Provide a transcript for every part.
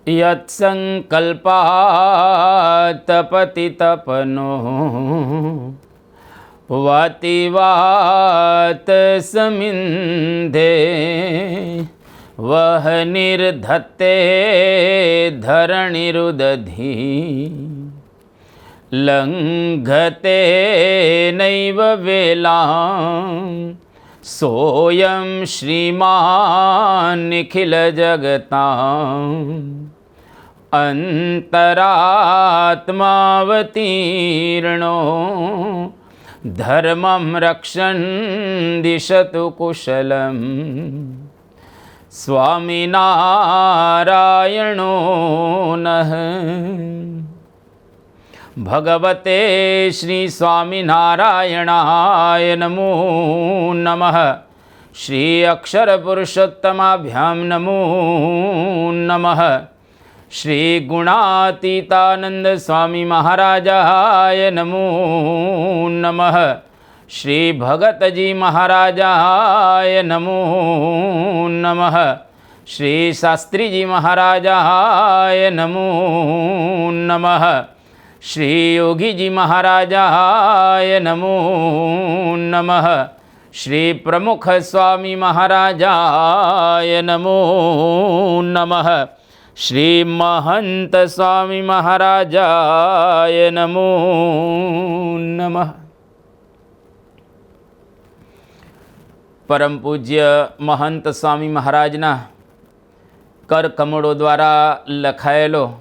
યત્સંકલ્પાત પતિતપનો વાતિવાત સમિંધે વહ નિર્ધત્તે ધરણીરુદધી લંઘતે નૈવ વેલાં સોયં શ્રીમાન નિખિલ જગતાં અંતરાત્માવતીર્ણો ધર્મં રક્ષન દિશતુ કુશલમ સ્વામિનારાયણો નઃ. ભગવતે શ્રી સ્વામિનારાયણાય નમો નમઃ. શ્રી અક્ષર પુરુષોત્તમાભ્યામ નમો નમઃ. શ્રી ગુણાતીતાનંદ સ્વામી મહારાજાય નમો નમઃ. શ્રી ભગતજી મહારાજાય નમો નમઃ. શ્રી શાસ્ત્રીજી મહારાજાય નમો નમઃ. શ્રી યોગીજી મહારાજાય નમો નમઃ. શ્રી પ્રમુખ સ્વામી મહારાજાય નમો નમઃ. શ્રી મહંત સ્વામી મહારાજાય નમો નમઃ. પરમ પૂજ્ય મહંત સ્વામી મહારાજના કરકમળો દ્વારા લખાયેલો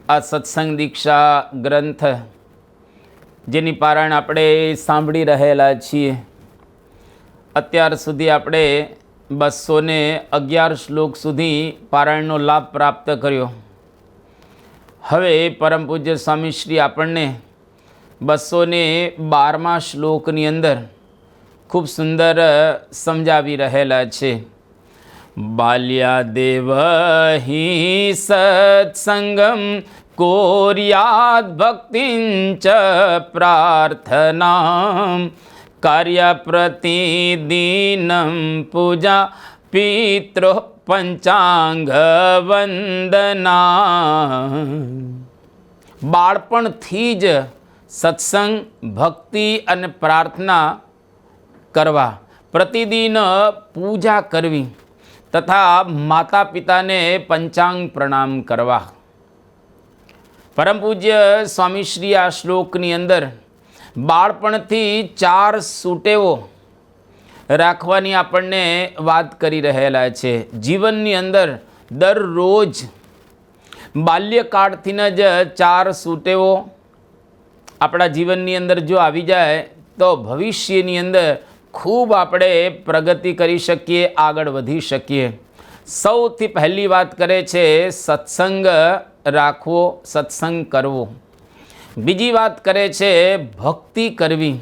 આ સત્સંગ દીક્ષા ગ્રંથ, જેની પારાયણ આપણે સાંભળી રહેલા છીએ. અત્યાર સુધી આપણે 211 શ્લોક સુધી પારાયણનો લાભ પ્રાપ્ત કર્યો. હવે પરમ પૂજ્ય સ્વામીશ્રી આપણને 212મા શ્લોકની અંદર ખૂબ સુંદર સમજાવી રહેલા છે. બાલ્યાદેવ હિ સત્સંગમ કોર્યાદ ભક્તિંચ પ્રાર્થના કાર્ય પ્રતિદિનમ પૂજા પિતૃ પંચાંગ વંદના. બાળપણથી જ સત્સંગ, ભક્તિ અને પ્રાર્થના કરવા, પ્રતિદિન પૂજા કરવી તથા માતા પિતાને પંચાંગ પ્રણામ કરવા. પરમ પૂજ્ય સ્વામીશ્રી આ શ્લોકની અંદર બાળપણથી 4 સુટેવો રાખવાની આપણને વાત કરી રહેલા છે. જીવનની અંદર દરરોજ બાલ્યકાળથી જ 4 સુટેવો આપણા જીવનની અંદર જો આવી જાય તો ભવિષ્યની અંદર ખૂબ આપણે પ્રગતિ કરી શકીએ, આગળ વધી શકીએ. સૌથી પહેલી વાત કરે છે સત્સંગ રાખવો, સત્સંગ કરવો. બીજી વાત કરે છે ભક્તિ કરવી.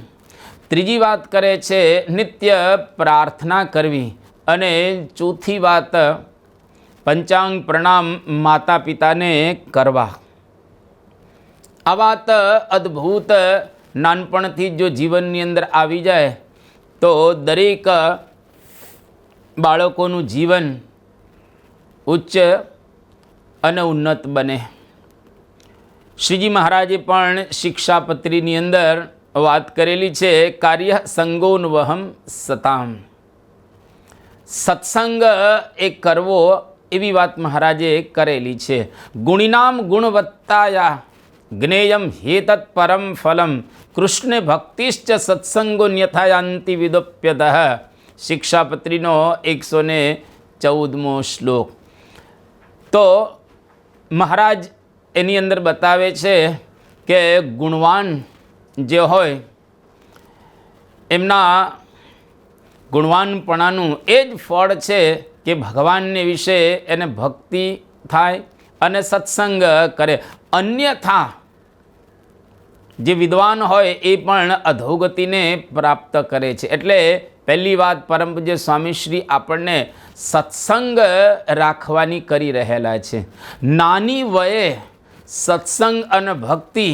ત્રીજી વાત કરે છે નિત્ય પ્રાર્થના કરવી. અને ચોથી વાત પંચાંગ પ્રણામ માતા પિતાને કરવા. આ વાત અદ્ભુત નાનપણથી જો જીવનની અંદર આવી જાય તો દરેક બાળકોનું જીવન ઉચ્ચ અને ઉન્નત બને. શ્રીજી મહારાજે પણ શિક્ષાપત્રીની અંદર વાત કરેલી છે કાર્ય સંગોન્વહમ સતામ. સત્સંગ એ કરવો એવી વાત મહારાજે કરેલી છે. ગુણિનામ ગુણવત્તાયા જ્ઞેયમ હેતત પરમ ફલમ કૃષ્ણ ભક્તિશ્ચ સત્સંગો ન્યથાયાંતિ વિદોપ્યતઃ. શિક્ષાપત્રીનો 114મો શ્લોક. તો મહારાજ એની અંદર બતાવે છે કે ગુણવાન જે હોય એમના ગુણવાનપણાનું એ જ ફળ છે કે ભગવાનને વિશે એને ભક્તિ થાય અને સત્સંગ કરે. અન્યથા જે વિદ્વાન હોય એ પણ અધોગતિને પ્રાપ્ત કરે છે. એટલે પહેલી વાત પરમ પૂજ્ય સ્વામીશ્રી આપણને સત્સંગ રાખવાની કરી રહેલા છે. નાની વયે સત્સંગ અને ભક્તિ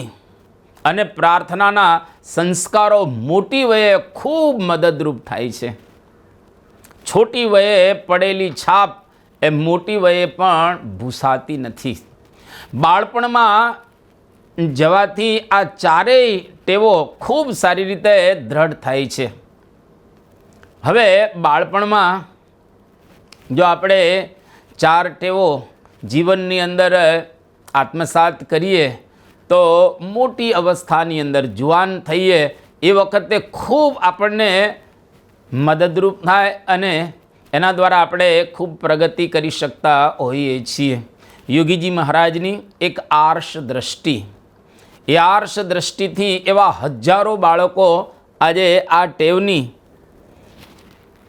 અને પ્રાર્થનાના સંસ્કારો મોટી વયે ખૂબ મદદરૂપ થાય છે. છોટી વયે પડેલી છાપ એ મોટી વયે પણ ભૂસાતી નથી. બાળપણમાં જવાથી આ ચારેય ટેવો ખૂબ સારી રીતે દ્રઢ થાય છે. હવે બાળપણમાં જો આપણે 4 ટેવો જીવનની અંદર આત્મસાત કરીએ તો મોટી અવસ્થાની અંદર જુવાન થઈએ એ વખતે ખૂબ આપણને મદદરૂપ થાય અને એના દ્વારા આપણે ખૂબ પ્રગતિ કરી શકતા હોઈએ છીએ. યોગીજી મહારાજની એક આર્ષ દ્રષ્ટિ, એ આર્ષ દ્રષ્ટિથી એવા હજારો બાળકો આજે આ ટેવની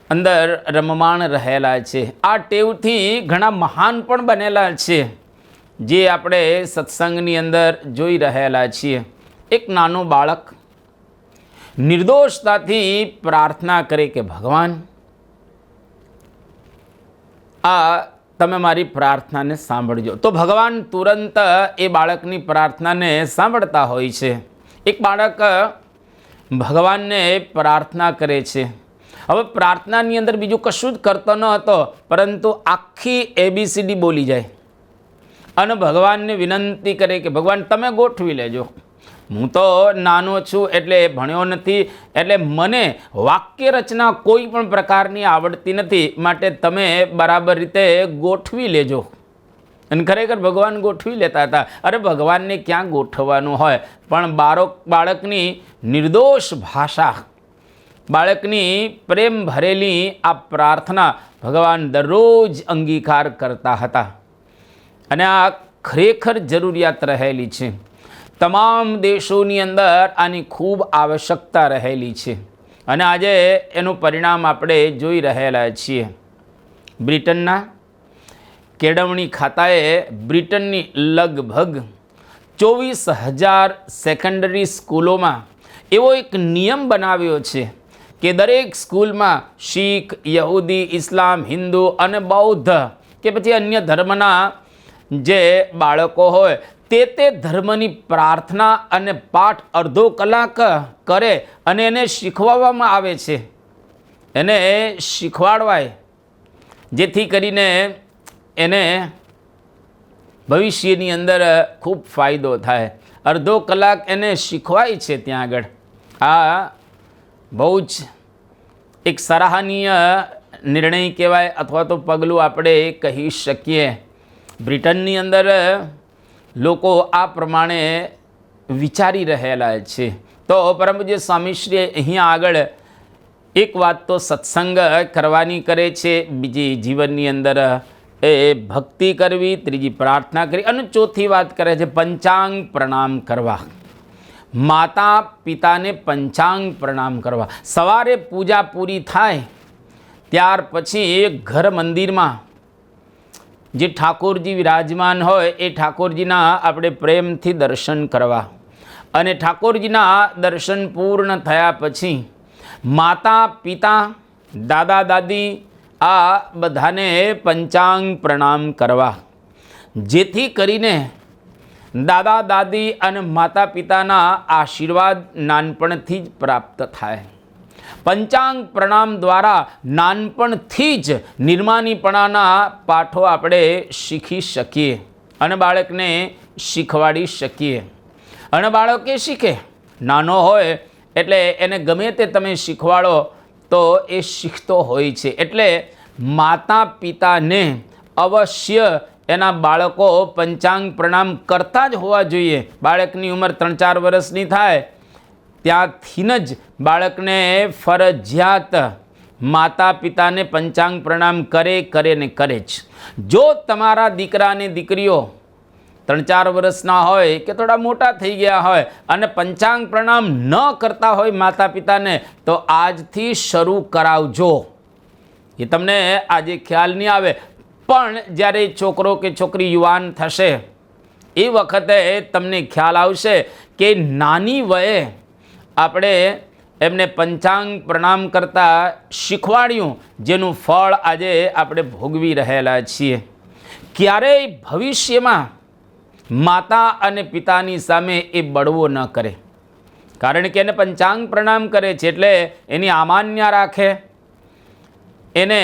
અંદર રમમાણ રહેલા છે. આ ટેવથી ઘણા મહાન પણ બનેલા છે, જે આપણે સત્સંગની અંદર જોઈ રહેલા છીએ. એક નાનો બાળક નિર્દોષતાથી પ્રાર્થના કરે કે ભગવાન, આ તમે મારી પ્રાર્થનાને સાંભળજો, તો ભગવાન તુરંત એ બાળકની પ્રાર્થનાને સાંભળતા હોય છે. એક બાળક ભગવાનને પ્રાર્થના કરે છે. હવે પ્રાર્થનાની અંદર બીજું કશું જ કરતો ન હતો, પરંતુ આખી ABCD બોલી જાય અને ભગવાનને વિનંતી કરે કે ભગવાન તમે ગોઠવી લેજો. હું તો નાનો છું, એટલે ભણ્યો નથી, એટલે મને વાક્ય રચના કોઈ પણ પ્રકારની આવડતી નથી, માટે તમે બરાબર રીતે ગોઠવી લેજો. અને ખરેખર ભગવાન ગોઠવી લેતા હતા. અરે ભગવાનને ક્યાં ગોઠવવાનું હોય, પણ બાળકની નિર્દોષ ભાષા, બાળકની પ્રેમ ભરેલી આ પ્રાર્થના ભગવાન દરરોજ અંગીકાર કરતા હતા. અને આ ખરેખર જરૂરિયાત રહેલી છે. તમામ દેશોની અંદર આની ખૂબ આવશ્યકતા રહેલી છે અને આજે એનું પરિણામ આપણે જોઈ રહેલા છીએ. બ્રિટનના કેળવણી ખાતાએ બ્રિટનની લગભગ 24,000 સેકન્ડરી સ્કૂલોમાં એવો એક નિયમ બનાવ્યો છે કે દરેક સ્કૂલમાં શીખ, યહૂદી, ઇસ્લામ, હિન્દુ અને બૌદ્ધ કે પછી અન્ય ધર્મના જે બાળકો હોય તે ધર્મની પ્રાર્થના અને પાઠ અડધો કલાક કરે અને એને શીખવાડવામાં આવે છે. એને શીખવાડવાય, જેથી કરીને એને ભવિષ્યની અંદર ખૂબ ફાયદો થાય. અડધો કલાક એને શીખવાય છે ત્યાં આગળ. આ બહુ જ એક સરાહનીય નિર્ણય કહેવાય, અથવા તો પગલું આપણે કહી શકીએ. બ્રિટનની અંદર લોકો આ પ્રમાણે વિચારી રહેલા છે. તો પરમ પૂજ્ય સ્વામીશ્રીએ અહીંયા આગળ એક વાત તો સત્સંગ કરવાની કરે છે, બીજી જીવનની અંદર એ ભક્તિ કરવી, ત્રીજી પ્રાર્થના કરવી અને ચોથી વાત કરે છે પંચાંગ પ્રણામ કરવા. માતા પિતાને પંચાંગ પ્રણામ કરવા. સવારે પૂજા પૂરી થાય ત્યાર પછી ઘર મંદિરમાં જે ઠાકોરજી વિરાજમાન હોય એ ઠાકોરજીના આપણે પ્રેમથી દર્શન કરવા અને ઠાકોરજીના દર્શન પૂર્ણ થયા પછી માતા પિતા, દાદા દાદી આ બધાને પંચાંગ પ્રણામ કરવા, જેથી કરીને દાદા દાદી અને માતા પિતાના આશીર્વાદ નાનપણથી જ પ્રાપ્ત થાય. પંચાંગ પ્રણામ દ્વારા નાનપણથી જ નિર્માનીપણાના પાઠો આપણે શીખી શકીએ અને બાળકને શીખવાડી શકીએ. અને બાળકે શીખે. નાનો હોય એટલે એને ગમે તે તમે શીખવાડો તો એ શીખતો હોય છે. એટલે માતા પિતાને અવશ્ય એના બાળકો પંચાંગ પ્રણામ કરતા જ હોવા જોઈએ. બાળકની ઉંમર 3-4 વર્ષની થાય ત્યાંથી જ બાળકને ફરજિયાત માતા પિતાને પંચાંગ પ્રણામ કરે ને કરે જ. જો તમારા દીકરા અને દીકરીઓ 3-4 વર્ષના હોય કે થોડા મોટા થઈ ગયા હોય અને પંચાંગ પ્રણામ ન કરતા હોય માતા પિતાને, તો આજથી શરૂ કરાવજો. એ તમને આજે ખ્યાલ નહીં આવે, પણ જ્યારે છોકરો કે છોકરી યુવાન થશે એ વખતે તમને ખ્યાલ આવશે કે નાની વયે આપણે એમને પંચાંગ પ્રણામ કરતા શીખવાડ્યું, જેનું ફળ આજે આપણે ભોગવી રહેલા છીએ. ક્યારેય ભવિષ્યમાં માતા અને પિતાની સામે એ બળવો ન કરે, કારણ કે એને પંચાંગ પ્રણામ કરે છે એટલે એની અમાન્ય રાખે, એને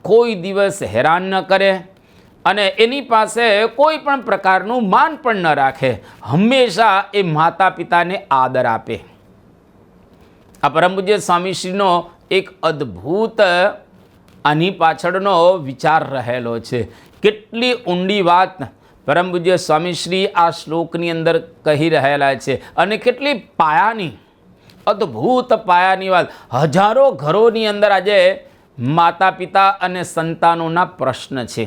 કોઈ દિવસ હેરાન ન કરે અને એની પાસે કોઈ પણ પ્રકારનું માન પણ ન રાખે, હંમેશા એ માતા પિતાને આદર આપે. આ પરમ પૂજ્ય સ્વામીશ્રીનો એક અદ્ભુત આની પાછળનો વિચાર રહેલો છે. કેટલી ઊંડી વાત પરમ પૂજ્ય સ્વામીશ્રી આ શ્લોકની અંદર કહી રહેલા છે અને કેટલી પાયાની, અદ્ભુત પાયાની વાત. હજારો ઘરોની અંદર આજે માતા પિતા અને સંતાનોના પ્રશ્ન છે.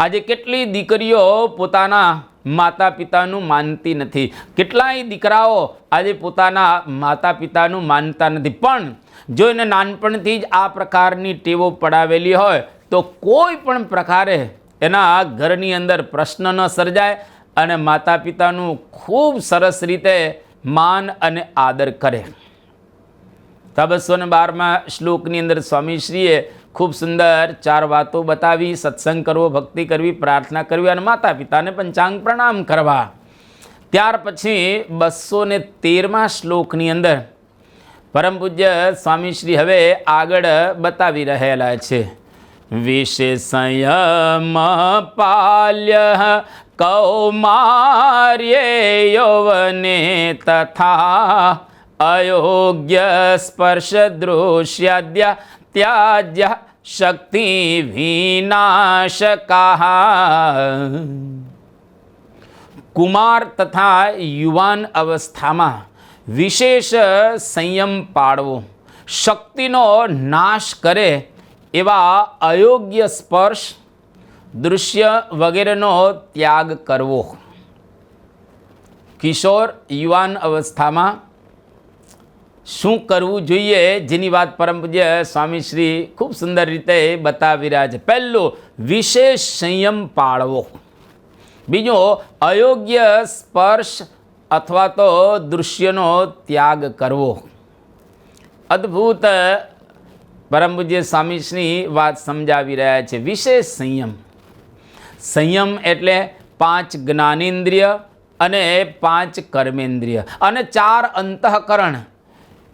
આજે કેટલી દીકરીઓ પોતાના માતા પિતાનું માનતી નથી, કેટલાય દીકરાઓ આજે પોતાના માતા પિતાનું માનતા નથી. પણ જો એને નાનપણથી જ આ પ્રકારની ટેવો પડાવેલી હોય તો કોઈ પણ પ્રકારે એના ઘરની અંદર પ્રશ્ન ન સર્જાય અને માતા પિતાનું ખૂબ સરસ રીતે માન અને આદર કરે. 212માં શ્લોકની અંદર સ્વામીશ્રીએ ખૂબ સુંદર 4 વાતો બતાવી. સત્સંગ કરવો, ભક્તિ કરવી, પ્રાર્થના કરવી અને માતા પિતાને પંચાંગ પ્રણામ કરવા. ત્યાર પછી 213માં શ્લોકની અંદર પરમ પૂજ્ય સ્વામીશ્રી હવે આગળ બતાવી રહેલા છે. વિશેષયમ પાલ્ય કૌમાર્યે યૌવને તથા અયોગ્ય સ્પર્શ દૃશ્યાદ્ય ત્યાજ્ય શક્તિ વિનાશકાહ. કુમાર તથા યુવાન અવસ્થામાં વિશેષ સંયમ પાળવો, શક્તિનો નાશ કરે એવા અયોગ્ય સ્પર્શ, દૃશ્ય વગેરેનો ત્યાગ કરવો. કિશોર યુવાન અવસ્થામાં શું કરવું જોઈએ, જેની વાત પરમ પૂજ્ય સ્વામીશ્રી ખૂબ સુંદર રીતે બતાવી રહ્યા છે. પહેલું, વિશેષ સંયમ પાળવો. બીજો, અયોગ્ય સ્પર્શ અથવા તો દૃશ્યનો ત્યાગ કરવો. અદ્ભુત પરમ પૂજ્ય સ્વામીશ્રી વાત સમજાવી રહ્યા છે. વિશેષ સંયમ. સંયમ એટલે 5 જ્ઞાનેન્દ્રિય અને 5 કર્મેન્દ્રિય અને 4 અંતઃકરણ.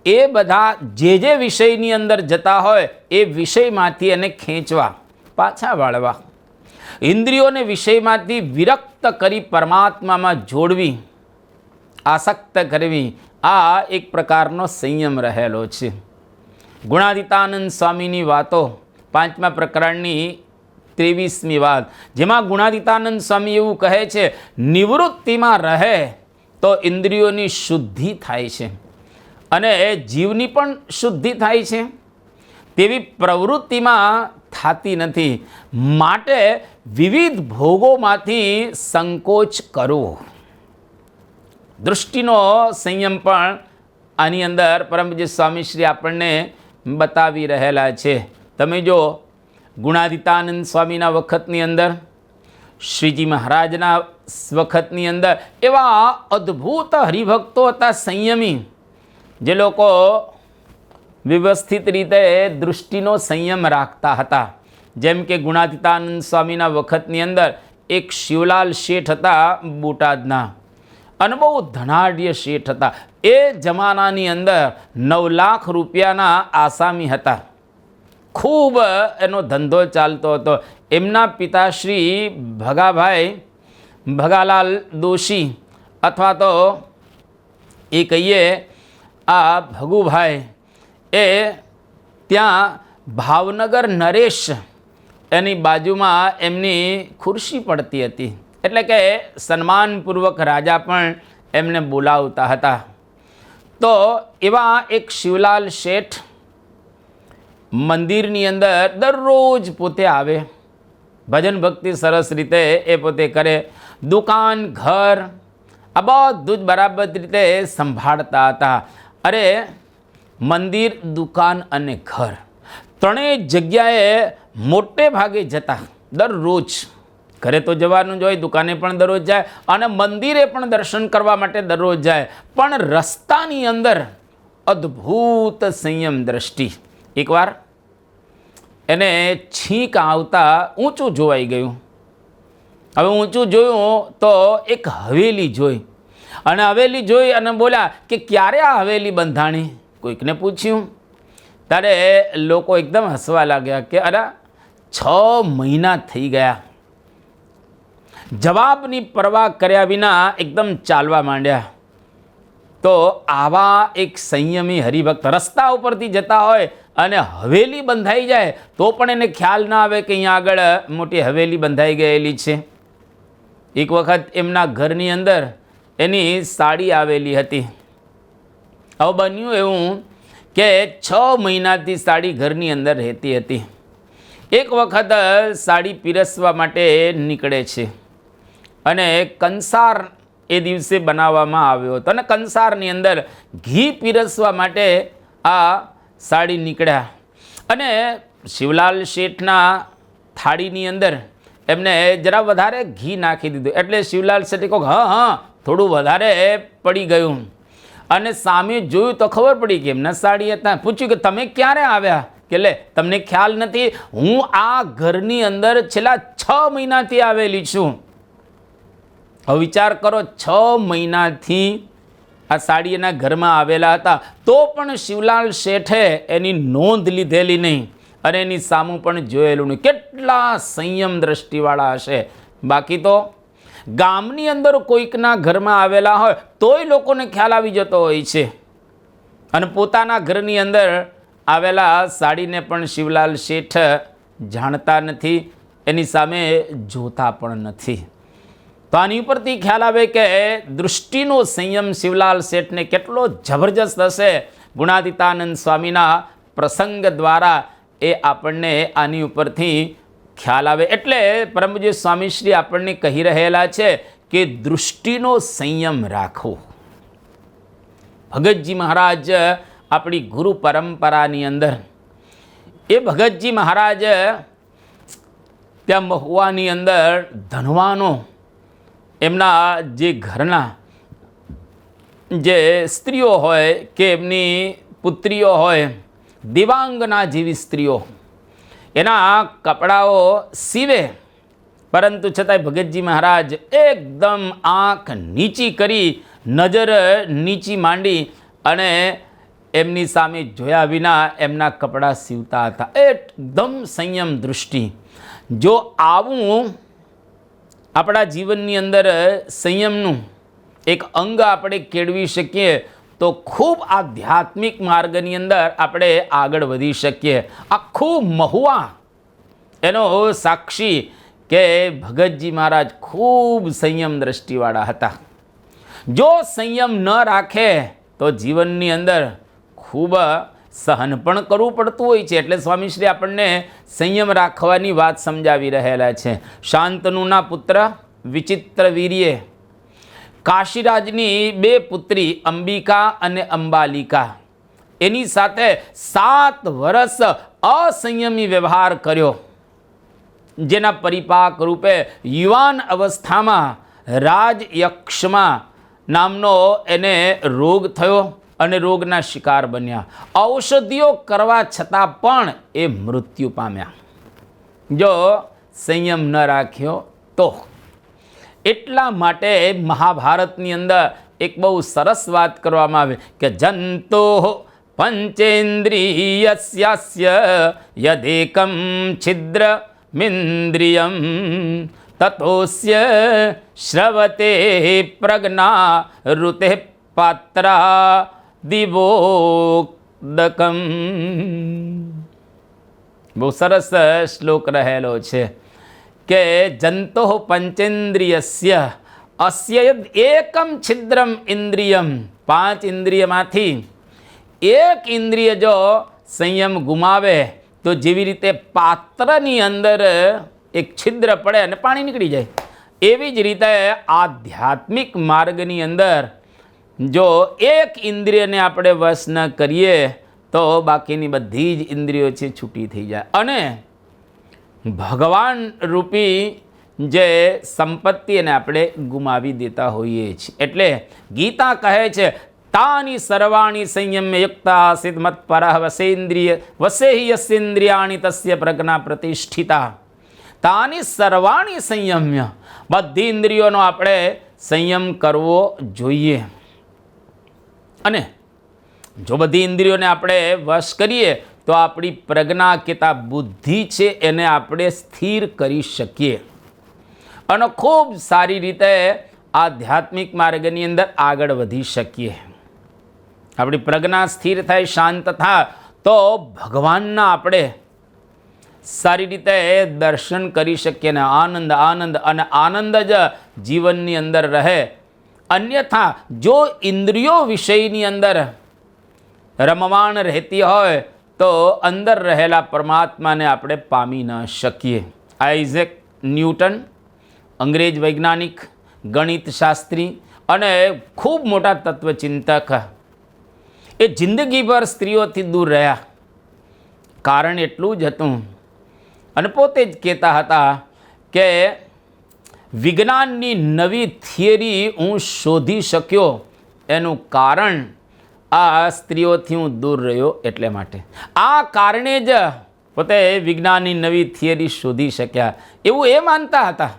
એ બધા જે વિષયની અંદર જતા હોય એ વિષયમાંથી એને ખેંચવા, પાછા વાળવા. ઇન્દ્રિયોને વિષયમાંથી વિરક્ત કરી પરમાત્મામાં જોડવી, આસક્ત કરવી. આ એક પ્રકારનો સંયમ રહેલો છે. ગુણાતીતાનંદ સ્વામીની વાતો 5મા પ્રકરણની 23મી વાત, જેમાં ગુણાતીતાનંદ સ્વામી એવું કહે છે, નિવૃત્તિમાં રહે તો ઇન્દ્રિયોની શુદ્ધિ થાય છે અને જીવની પણ શુદ્ધિ થાય છે. તેવી પ્રવૃત્તિમાં થતી નથી. માટે વિવિધ ભોગોમાંથી સંકોચ કરવો. દૃષ્ટિનો સંયમ પણ આની અંદર પરમ પૂજ્ય સ્વામીશ્રી આપણને બતાવી રહેલા છે. તમે જો ગુણાતીતાનંદ સ્વામીના વખતની અંદર, શ્રીજી મહારાજના વખતની અંદર એવા અદ્ભુત હરિભક્તો હતા, સંયમી, જે લોકો વ્યવસ્થિત રીતે દૃષ્ટિનો સંયમ રાખતા હતા. જેમ કે ગુણાતીતાનંદ સ્વામીના વખતની અંદર એક શિવલાલ શેઠ હતા બોટાદના, અને બહુ ધનાઢ્ય શેઠ હતા. એ જમાનાની અંદર 9 લાખ રૂપિયાના આસામી હતા. ખૂબ એનો ધંધો ચાલતો હતો. એમના પિતાશ્રી ભગાલાલ દોશી અથવા તો એ કહીએ આ ભગુભાઈ, એ ત્યાં ભાવનગર નરેશ એની બાજુમાં એમની ખુરશી પડતી હતી. એટલે કે સન્માનપૂર્વક રાજા પણ એમને બોલાવતા હતા. તો એવા એક શિવલાલ શેઠ મંદિરની અંદર દરરોજ પોતે આવે, ભજન ભક્તિ સરસ રીતે એ પોતે કરે, દુકાન ઘર આ બધું જ બરાબર રીતે સંભાળતા હતા. અરે મંદિર, દુકાન અને ઘર ત્રણેય જગ્યાએ મોટે ભાગે જતા દરરોજ. ઘરે તો જવાનું જ હોય, દુકાને પણ દરરોજ જાય અને મંદિરે પણ દર્શન કરવા માટે દરરોજ જાય. પણ રસ્તાની અંદર અદ્ભુત સંયમ દ્રષ્ટિ. એકવાર એને છીંક આવતા ઊંચું જોવાઈ ગયું. હવે ઊંચું જોયું તો એક હવેલી જોઈ, અને હવેલી જોઈ અને બોલ્યા કે ક્યારે આ હવેલી બંધાણી. કોઈકને પૂછ્યું ત્યારે લોકો એકદમ હસવા લાગ્યા કે અરે 6 મહિના થઈ ગયા. જવાબની પરવા કર્યા વિના એકદમ ચાલવા માંડ્યા. તો આવા એક સંયમી હરિભક્ત રસ્તા ઉપરથી જતા હોય અને હવેલી બંધાઈ જાય તો પણ એને ખ્યાલ ના આવે કે અહીંયા આગળ મોટી હવેલી બંધાઈ ગયેલી છે. એક વખત એમના ઘરની અંદર એની સાડી આવેલી હતી. હવે બન્યું એવું કે 6 મહિનાથી સાડી ઘરની અંદર રહેતી હતી. એક વખત સાડી પીરસવા માટે નીકળે છે અને કંસાર એ દિવસે બનાવવામાં આવ્યો હતો અને કંસારની અંદર ઘી પીરસવા માટે આ સાડી નીકળ્યા અને શિવલાલ શેઠના થાળીની અંદર એમને જરા વધારે ઘી નાખી દીધું. એટલે શિવલાલ શેઠે કહ્યું હા થોડું વધારે પડી ગયું અને સામે જોયું તો ખબર પડી કે એમના સાડી હતા. પૂછ્યું કે તમે ક્યારે આવ્યા? કે લે તમને ખ્યાલ નથી, હું આ ઘરની અંદર છેલ્લા 6 મહિનાથી આવેલી છું. હવે વિચાર કરો, 6 મહિનાથી આ સાડી એના ઘરમાં આવેલા હતા તો પણ શિવલાલ શેઠે એની નોંધ લીધેલી નહીં અને એની સામું પણ જોયેલું નહીં. કેટલા સંયમ દ્રષ્ટિવાળા હશે! બાકી તો ગામની અંદર કોઈકના ઘરમાં આવેલા હોય તોય લોકોને ખ્યાલ આવી જતો હોય છે અને પોતાના ઘરની અંદર આવેલા સાડીને પણ શિવલાલ શેઠ જાણતા નથી, એની સામે જોતા પણ નથી. તો આની ઉપરથી ખ્યાલ આવે કે દૃષ્ટિનો સંયમ શિવલાલ શેઠને કેટલો જબરજસ્ત હશે. ગુણાતીતાનંદ સ્વામીના પ્રસંગ દ્વારા એ આપણને આની ઉપરથી ખ્યાલ આવે. એટલે પરમપૂજ્ય સ્વામીશ્રી આપણને કહી રહેલા છે કે દૃષ્ટિનો સંયમ રાખવો. ભગતજી મહારાજ આપણી ગુરુ પરંપરાની અંદર એ ભગતજી મહારાજ ત્યાં મહુવાની અંદર ધનવાનો એમના જે ઘરના જે સ્ત્રીઓ હોય કે એમની પુત્રીઓ હોય, દિવાંગના જેવી સ્ત્રીઓ એના કપડાઓ સીવે, પરંતુ છતાંય ભગતજી મહારાજ એકદમ આંખ નીચી કરી, નજર નીચી માંડી અને એમની સામે જોયા વિના એમના કપડાં સીવતા હતા. એકદમ સંયમ દૃષ્ટિ. જો આવું આપણા જીવનની અંદર સંયમનું એક અંગ આપણે કેળવી શકીએ તો ખૂબ આધ્યાત્મિક માર્ગની અંદર આપણે આગળ વધી શકીએ. આખું મહુવા એનો સાક્ષી કે ભગતજી મહારાજ ખૂબ સંયમ દ્રષ્ટિવાળા હતા. જો સંયમ ન રાખે તો જીવનની અંદર ખૂબ સહન પણ કરવું પડતું હોય છે. એટલે સ્વામીશ્રી આપણને સંયમ રાખવાની વાત સમજાવી રહેલા છે. શાંતનુના પુત્ર વિચિત્ર વીર્યે કાશીરાજની 2 પુત્રી અંબિકા અને અંબાલિકા એની સાથે 7 વર્ષ અસંયમી વ્યવહાર કર્યો, જેના પરિપાક રૂપે યુવાન અવસ્થામાં રાજયક્ષમાં નામનો એને રોગ થયો અને રોગના શિકાર બન્યા. ઔષધિઓ કરવા છતાં પણ એ મૃત્યુ પામ્યા, જો સંયમ ન રાખ્યો તો. એટલા માટે મહાભારતની અંદર એક બહુ સરસ વાત કરવામાં આવે કે જંતો પંચેન્દ્રિયસ્ય યદેકમ છિદ્રમિન્દ્રિયમ તતોસ્ય શ્રવતે પ્રજ્ઞા ઋતે પાત્રા દિવોદકમ. બહુ સરસ શ્લોક રહેલો છે કે જંતો પંચેન્દ્રિયસ્ય અસ્ય એકમ છિદ્રમ ઇન્દ્રિયમ. 5 ઇન્દ્રિયમાંથી એક ઇન્દ્રિય જો સંયમ ગુમાવે તો જેવી રીતે પાત્રની અંદર એક છિદ્ર પડે અને પાણી નીકળી જાય, એવી જ રીતે આધ્યાત્મિક માર્ગની અંદર જો એક ઇન્દ્રિયને આપણે વશ ન કરીએ તો બાકીની બધી જ ઇન્દ્રિયો છે છૂટી થઈ જાય અને ભગવાન રૂપી જે સંપત્તિ એને આપણે ગુમાવી દેતા હોઈએ છીએ. એટલે ગીતા કહે છે તાની સર્વાણી સંયમ્ય યુક્તા સિદ્ધ મત્પરઃ વસેન્દ્રિય વસેહિ યસ્યેન્દ્રિયાણિ તસ્ય પ્રજ્ઞા પ્રતિષ્ઠિતા. તાની સર્વાણી સંયમ્ય, બધી ઇન્દ્રિયોનો આપણે સંયમ કરવો જોઈએ. અને જો બધી ઇન્દ્રિયોને આપણે વશ કરીએ તો આપણી પ્રજ્ઞા કે તા બુદ્ધિ છે એને આપણે સ્થિર કરી શકીએ અને ખૂબ સારી રીતે આધ્યાત્મિક માર્ગની અંદર આગળ વધી શકીએ. આપણી પ્રજ્ઞા સ્થિર થાય, શાંત થાય તો ભગવાનના આપણે સારી રીતે દર્શન કરી શકીએ ને આનંદ આનંદ અને આનંદ જ જીવનની અંદર રહે. અન્યથા જો ઇન્દ્રિયો વિષયની અંદર રમમાણ રહેતી હોય તો અંદર રહેલા પરમાત્માને આપણે પામી ન શકીએ. આઇઝેક ન્યૂટન, અંગ્રેજ વૈજ્ઞાનિક, ગણિત શાસ્ત્રી અને ખૂબ મોટા તત્વચિંતક, એ જિંદગીભર સ્ત્રીઓથી દૂર રહ્યા. કારણ એટલું જ હતું અને પોતે જ કહેતા હતા કે વિજ્ઞાનની નવી થિયરી હું શોધી શક્યો એનું કારણ આ સ્ત્રીઓથી હું દૂર રહ્યો એટલે માટે. આ કારણે જ પોતે વિજ્ઞાનની નવી થિયરી શોધી શક્યા એવું એ માનતા હતા.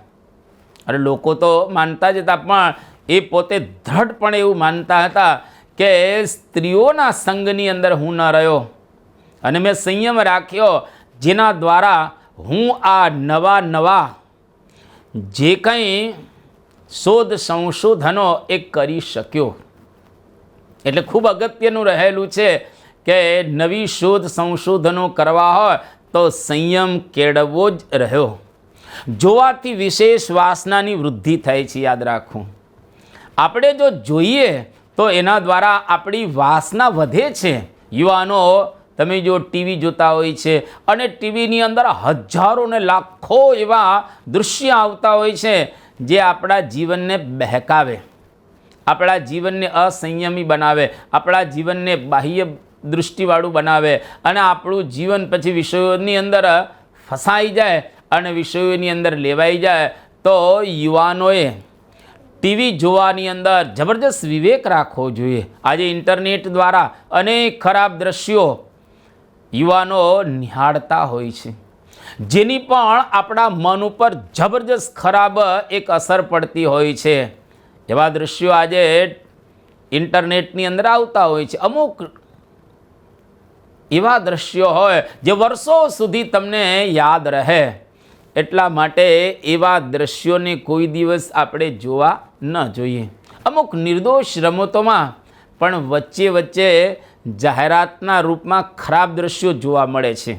અરે લોકો તો માનતા જ હતા, પણ એ પોતે દ્રઢપણે એવું માનતા હતા કે સ્ત્રીઓના સંગની અંદર હું ન રહ્યો અને મેં સંયમ રાખ્યો, જેના દ્વારા હું આ નવા જે કંઈ શોધ સંશોધનો એ કરી શક્યો. એટલે ખૂબ અગત્યનું રહેલું છે કે નવી શોધ સંશોધનો કરવા હોય તો સંયમ કેળવવો જ રહ્યો. જોવાથી વિશેષ વાસનાની વૃદ્ધિ થાય છે, યાદ રાખવું. આપણે જો જોઈએ તો એના દ્વારા આપણી વાસના વધે છે. યુવાનો તમે જો ટીવી જોતા હોય છે અને ટીવીની અંદર હજારો ને લાખો એવા દૃશ્ય આવતા હોય છે જે આપણા જીવનને બહેકાવે, આપણા જીવનને અસંયમી બનાવે, આપણા જીવનને બાહ્ય દૃષ્ટિવાળું બનાવે અને આપણું જીવન પછી વિષયોની અંદર ફસાઈ જાય અને વિષયોની અંદર લેવાઈ જાય. તો યુવાનોએ ટીવી જોવાની અંદર જબરજસ્ત વિવેક રાખવો જોઈએ. આજે ઇન્ટરનેટ દ્વારા અનેક ખરાબ દ્રશ્યો યુવાનો નિહાળતા હોય છે, જેની પણ આપણા મન ઉપર જબરજસ્ત ખરાબ એક અસર પડતી હોય છે. એવા દ્રશ્યો આજે ઇન્ટરનેટની અંદર આવતા હોય છે. અમુક એવા દ્રશ્યો હોય જે વર્ષો સુધી તમને યાદ રહે. એટલા માટે એવા દ્રશ્યોને કોઈ દિવસ આપણે જોવા ન જોઈએ. અમુક નિર્દોષ રમતોમાં પણ વચ્ચે જાહેરાતના રૂપમાં ખરાબ દ્રશ્યો જોવા મળે છે.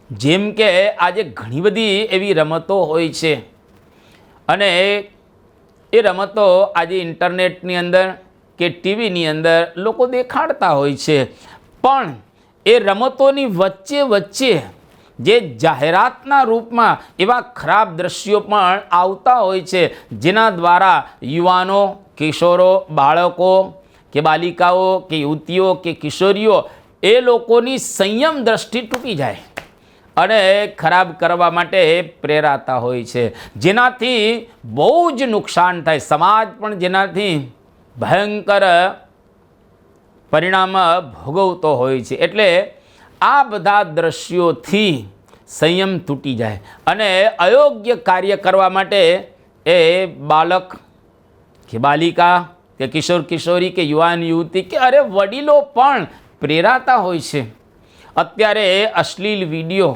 જેમ કે આજે ઘણી બધી એવી રમતો હોય છે અને એ રમતો આજે ઇન્ટરનેટની અંદર કે ટીવીની અંદર લોકો દેખાડતા હોય છે, પણ એ રમતોની વચ્ચે જે જાહેરાતના રૂપમાં એવા ખરાબ દ્રશ્યો પણ આવતા હોય છે, જેના દ્વારા યુવાનો, કિશોરો, બાળકો કે બાલિકાઓ કે યુવતીઓ કે કિશોરીઓ એ લોકોની સંયમ દ્રષ્ટિ તૂટી જાય અને ખરાબ કરવા માટે પ્રેરાતા હોય છે, જેનાથી બહુ જ નુકસાન થાય. સમાજ પણ જેનાથી ભયંકર પરિણામ ભોગવતો હોય છે. એટલે આ બધા દ્રશ્યોથી સંયમ તૂટી જાય અને અયોગ્ય કાર્ય કરવા માટે એ બાળક કે બાલિકા કે કિશોર કિશોરી કે યુવાન યુવતી કે અરે વડીલો પણ પ્રેરાતા હોય છે. અત્યારે અશ્લીલ વિડીયો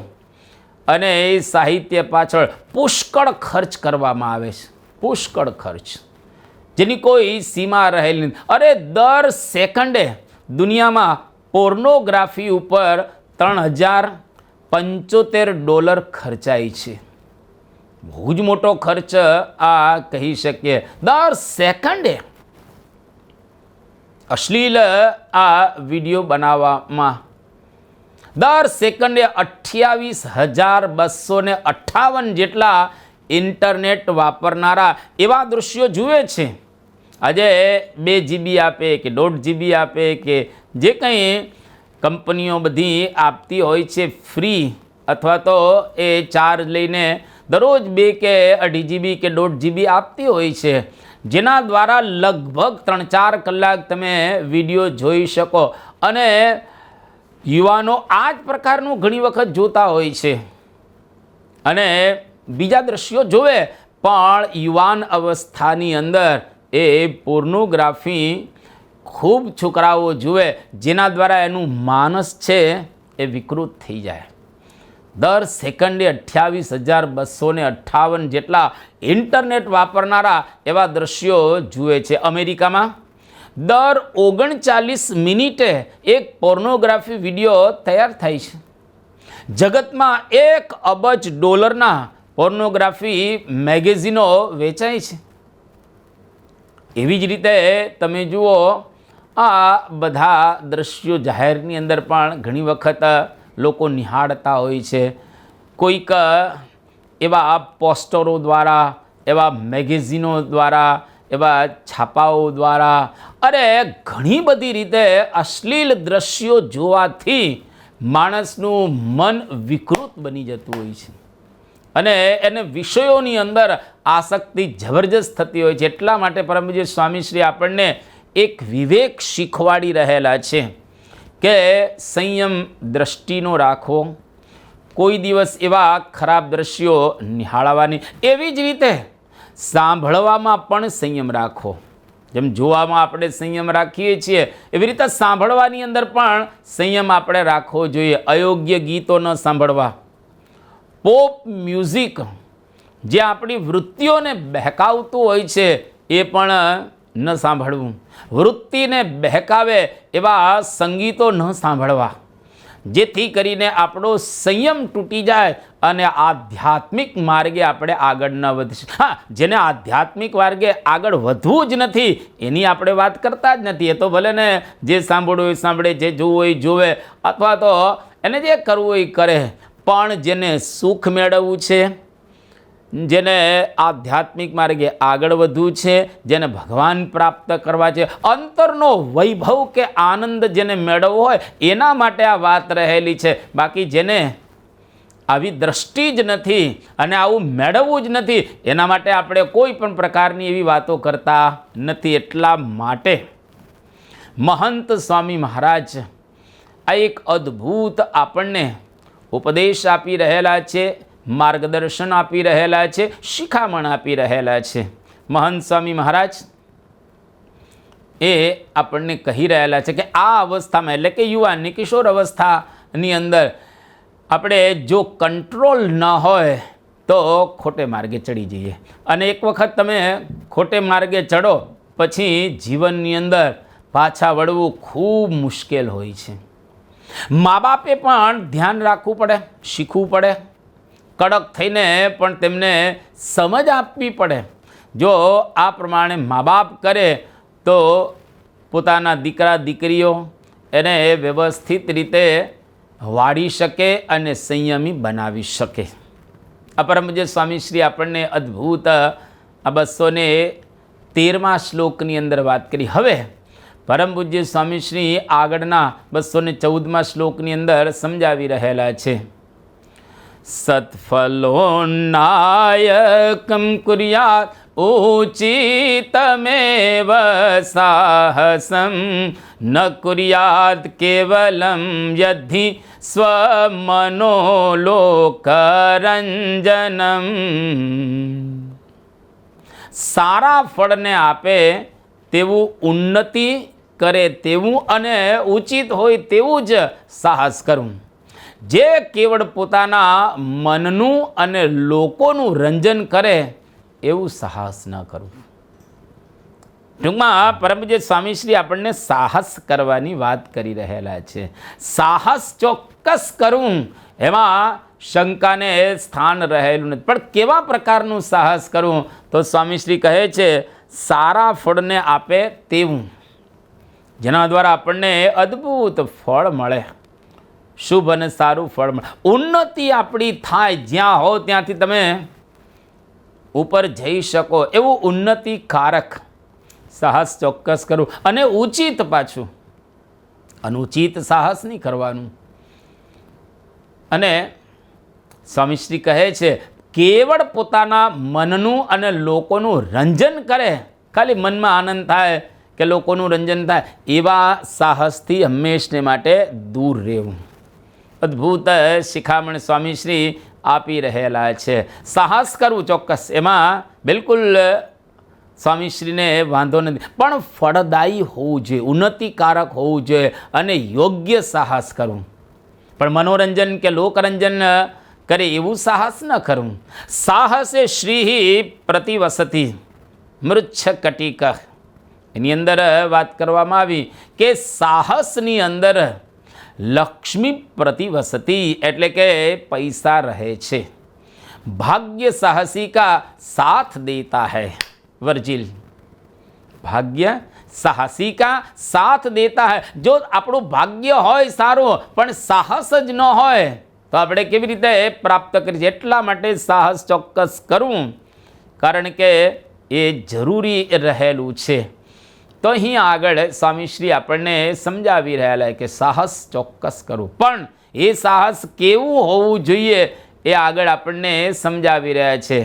અને સાહિત્ય પાછળ પુષ્કળ ખર્ચ કરવામાં આવે છે, પુષ્કળ ખર્ચ જેની કોઈ સીમા રહેલી નથી. અરે દર સેકન્ડે દુનિયામાં પોર્નોગ્રાફી ઉપર $3075 ખર્ચાય છે. બહુ જ મોટો ખર્ચ આ કહી શકીએ. દર સેકન્ડે અશ્લીલ આ વિડીયો બનાવવામાં દર સેકન્ડે 28,258 જેટલા ઇન્ટરનેટ વાપરનારા એવા દૃશ્યો જુએ છે. આજે 2 GB આપે કે 1.5 GB આપે કે જે કંઈ કંપનીઓ બધી આપતી હોય છે ફ્રી, અથવા તો એ ચાર્જ લઈને દરરોજ 2 કે 2.5 GB કે 1.5 GB આપતી હોય છે, જેના દ્વારા લગભગ 3-4 કલાક તમે વિડીયો જોઈ શકો. અને યુવાનો આ જ પ્રકારનું ઘણી વખત જોતા હોય છે અને બીજા દ્રશ્યો જોવે, પણ યુવાન અવસ્થાની અંદર એ પોર્નોગ્રાફી ખૂબ છોકરાઓ જુએ, જેના દ્વારા એનું માનસ છે એ વિકૃત થઈ જાય. દર સેકન્ડે 28,258 જેટલા ઇન્ટરનેટ વાપરનારા એવા દ્રશ્યો જુએ છે. અમેરિકામાં દર 39 મિનિટે એક પોર્નોગ્રાફી વિડીયો તૈયાર થાય છે. જગતમાં $1 અબજ પોર્નોગ્રાફી મેગેઝિનો વેચાય છે. એવી જ રીતે તમે જુઓ, આ બધા દ્રશ્યો જાહેરની અંદર પણ ઘણી વખત લોકો નિહાળતા હોય છે. કોઈક એવા પોસ્ટરો દ્વારા, એવા મેગેઝિનો દ્વારા, એવા છાપાઓ દ્વારા, અરે ઘણી બધી રીતે અશ્લીલ દ્રશ્યો જોવાથી માણસનું મન વિકૃત બની જતું હોય છે અને એને વિષયોની અંદર આસક્તિ જબરજસ્ત થતી હોય છે. એટલા માટે પરમ પૂજ્ય સ્વામીશ્રી આપણને એક વિવેક શીખવાડી રહેલા છે કે સંયમ દ્રષ્ટિનો રાખવો, કોઈ દિવસ એવા ખરાબ દ્રશ્યો નિહાળવાની. એવી જ રીતે સાંભળવામાં પણ સંયમ રાખવો. જેમ જોવામાં આપણે સંયમ રાખીએ છીએ, એવી રીતે સાંભળવાની અંદર પણ સંયમ આપણે રાખવો જોઈએ. અયોગ્ય ગીતો ન સાંભળવા, પોપ મ્યુઝિક જે આપણી વૃત્તિઓને બહેકાવતું હોય છે એ પણ ન સાંભળવું. વૃત્તિને બહેકાવે એવા સંગીતો ન સાંભળવા, જેથી કરીને આપણો સંયમ તૂટી જાય અને આધ્યાત્મિક માર્ગે આપણે આગળ ન વધીશું. હા, જેને આધ્યાત્મિક માર્ગે આગળ વધવું જ નથી એની આપણે વાત કરતા જ નથી. એ તો ભલે ને જે સાંભળવું હોય સાંભળે, જે જોવું હોય જોવે, અથવા તો એને જે કરવું હોય કરે, પણ જેને સુખ મેળવવું છે, જેને આધ્યાત્મિક માર્ગે આગળ વધવું છે, જેને ભગવાન પ્રાપ્ત કરવા છે, અંતરનો વૈભવ કે આનંદ જેને મેળવવો હોય એના માટે આ વાત રહેલી છે. બાકી જેને આવી દ્રષ્ટિ જ નથી અને આવું મેળવવું જ નથી એના માટે આપણે કોઈ પણ પ્રકારની એવી વાતો કરતા નથી. એટલા માટે મહંત સ્વામી મહારાજ આ એક અદ્ભુત આપણને ઉપદેશ આપી રહેલા છે, માર્ગદર્શન આપી રહેલા છે, શિખામણ આપી રહેલા છે. મહંત સ્વામી મહારાજ એ આપણને કહી રહેલા છે કે આ અવસ્થામાં, એટલે કે યુવાનની કિશોર અવસ્થાની અંદર આપણે જો કંટ્રોલ ન હોય તો ખોટે માર્ગે ચડી જઈએ. અને એક વખત તમે ખોટે માર્ગે ચડો પછી જીવનની અંદર પાછા વળવું ખૂબ મુશ્કેલ હોય છે. મા બાપે પણ ધ્યાન રાખવું પડે, શીખવું પડે, કડક થઈને પણ તેમને સમજ આપવી પડે. જો આ પ્રમાણે મા બાપ કરે તો પોતાના દીકરા દીકરીઓ એને વ્યવસ્થિત રીતે વાળી શકે અને સંયમી બનાવી શકે. આ પરમ પૂજ્ય સ્વામીશ્રી આપણને અદ્ભુત આ 213મા શ્લોકની અંદર વાત કરી. હવે પરમ પૂજ્ય સ્વામીશ્રી આગળના 214મા શ્લોકની અંદર સમજાવી રહેલા છે. સત્ફલોન્નાયકમ કુર્યાત ઉચિતમેવ સાહસમ ન કુર્યાત કેવલમ યદ્ધિ સ્વમનોલોકરંજનમ. સારા ફળને આપે તેવું, ઉન્નતિ કરે તેવું અને ઉચિત હોય તેવું જ સાહસ કરવું. જે કેવળ પોતાના મનનું અને લોકોનું રંજન કરે એવું સાહસ ન કરવું. ટૂંકમાં પરમ પૂજ્ય સ્વામીશ્રી આપણને સાહસ કરવાની વાત કરી રહેલા છે. સાહસ ચોક્કસ કરવું, એમાં શંકાને સ્થાન રહેલું નથી. પણ કેવા પ્રકારનું સાહસ કરવું? તો સ્વામીશ્રી કહે છે સારા ફળને આપે તેવું, જેના દ્વારા આપણને અદ્ભુત ફળ મળે, શુભ અને સારું ફળ મળે, ઉન્નતિ આપણી થાય. જ્યાં હો ત્યાંથી તમે ઉપર જઈ શકો એવું ઉન્નતિકારક સાહસ ચોક્કસ કરવું. અને ઉચિત, પાછું અનુચિત સાહસ નહીં કરવાનું. અને સ્વામીશ્રી કહે છે કેવળ પોતાના મનનું અને લોકોનું રંજન કરે, ખાલી મનમાં આનંદ થાય કે લોકોનું રંજન થાય, એવા સાહસથી હંમેશને માટે દૂર રહેવું. અદ્ભુત શિખામણ સ્વામીશ્રી આપી રહેલા છે. સાહસ કરવું ચોક્કસ, એમાં બિલકુલ સ્વામીશ્રીને વાંધો નથી, પણ ફળદાયી હોવું જોઈએ, ઉન્નતિકારક હોવું જોઈએ અને યોગ્ય સાહસ કરવું. પણ મનોરંજન કે લોકરંજન કરે એવું સાહસ ન કરવું. સાહસે શ્રી પ્રતિવસતિ મૃચ્છ કટિક. એની અંદર વાત કરવામાં આવી કે સાહસની અંદર લક્ષ્મી પ્રતિવસતિ એટલે કે પૈસા રહે છે. ભાગ્ય સાહસી કા સાથ દેતા હૈ. વર્જિલ. ભાગ્ય સાહસી કા સાથ દેતા હૈ. જો આપણું ભાગ્ય હોય સારું પણ સાહસ જ ન હોય તો આપણે કેવી રીતે પ્રાપ્ત કરીએ? એટલા માટે સાહસ ચોક્કસ કરવું, કારણ કે એ જરૂરી રહેલું છે. તો અહીં આગળ સ્વામીશ્રી આપણને સમજાવી રહેલા કે સાહસ ચોક્કસ કરવું, પણ એ સાહસ કેવું હોવું જોઈએ એ આગળ આપણને સમજાવી રહ્યા છે.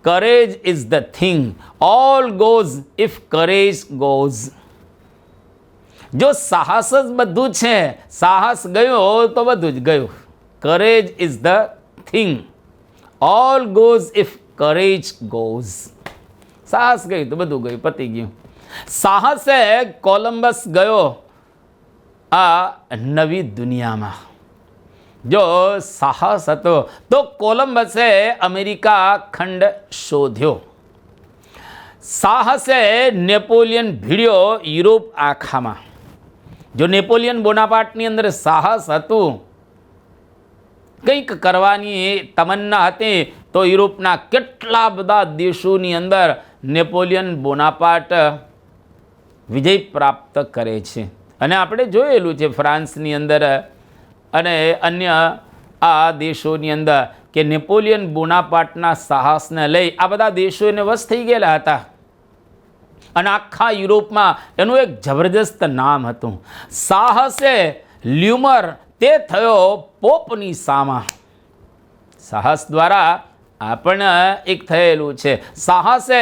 Courage is the thing, all goes if courage goes. જો સાહસ જ બધું છે, સાહસ ગયો તો બધું જ ગયું. Courage is the thing, all goes if courage goes. સાહસ ગયું તો બધું ગયું, પતી ગયું. સાહસે કોલંબસ ગયો આ નવી દુનિયામાં. જો સાહસ હતો તો કોલંબસે અમેરિકા ખંડ શોધ્યો. સાહસે નેપોલિયન ભીડ્યો યુરોપ આખામાં. જો નેપોલિયન બોનાપાર્ટની અંદર સાહસ હતું, કંઈક કરવાની તમન્ના હતી, તો યુરોપના કેટલા બધા દેશોની અંદર નેપોલિયન બોનાપાર્ટ વિજય પ્રાપ્ત કરે છે. અને આપણે જોયેલું છે ફ્રાન્સની અંદર અને અન્ય આ દેશોની અંદર કે નેપોલિયન બોનાપાર્ટના સાહસને લઈ આ બધા દેશો એને વશ થઈ ગયેલા હતા. અને આખા યુરોપમાં એનું એક જબરજસ્ત નામ હતું. સાહસે લ્યુમર તે થયો પોપની સામા. સાહસ દ્વારા આ પણ એક થયેલું છે. સાહસે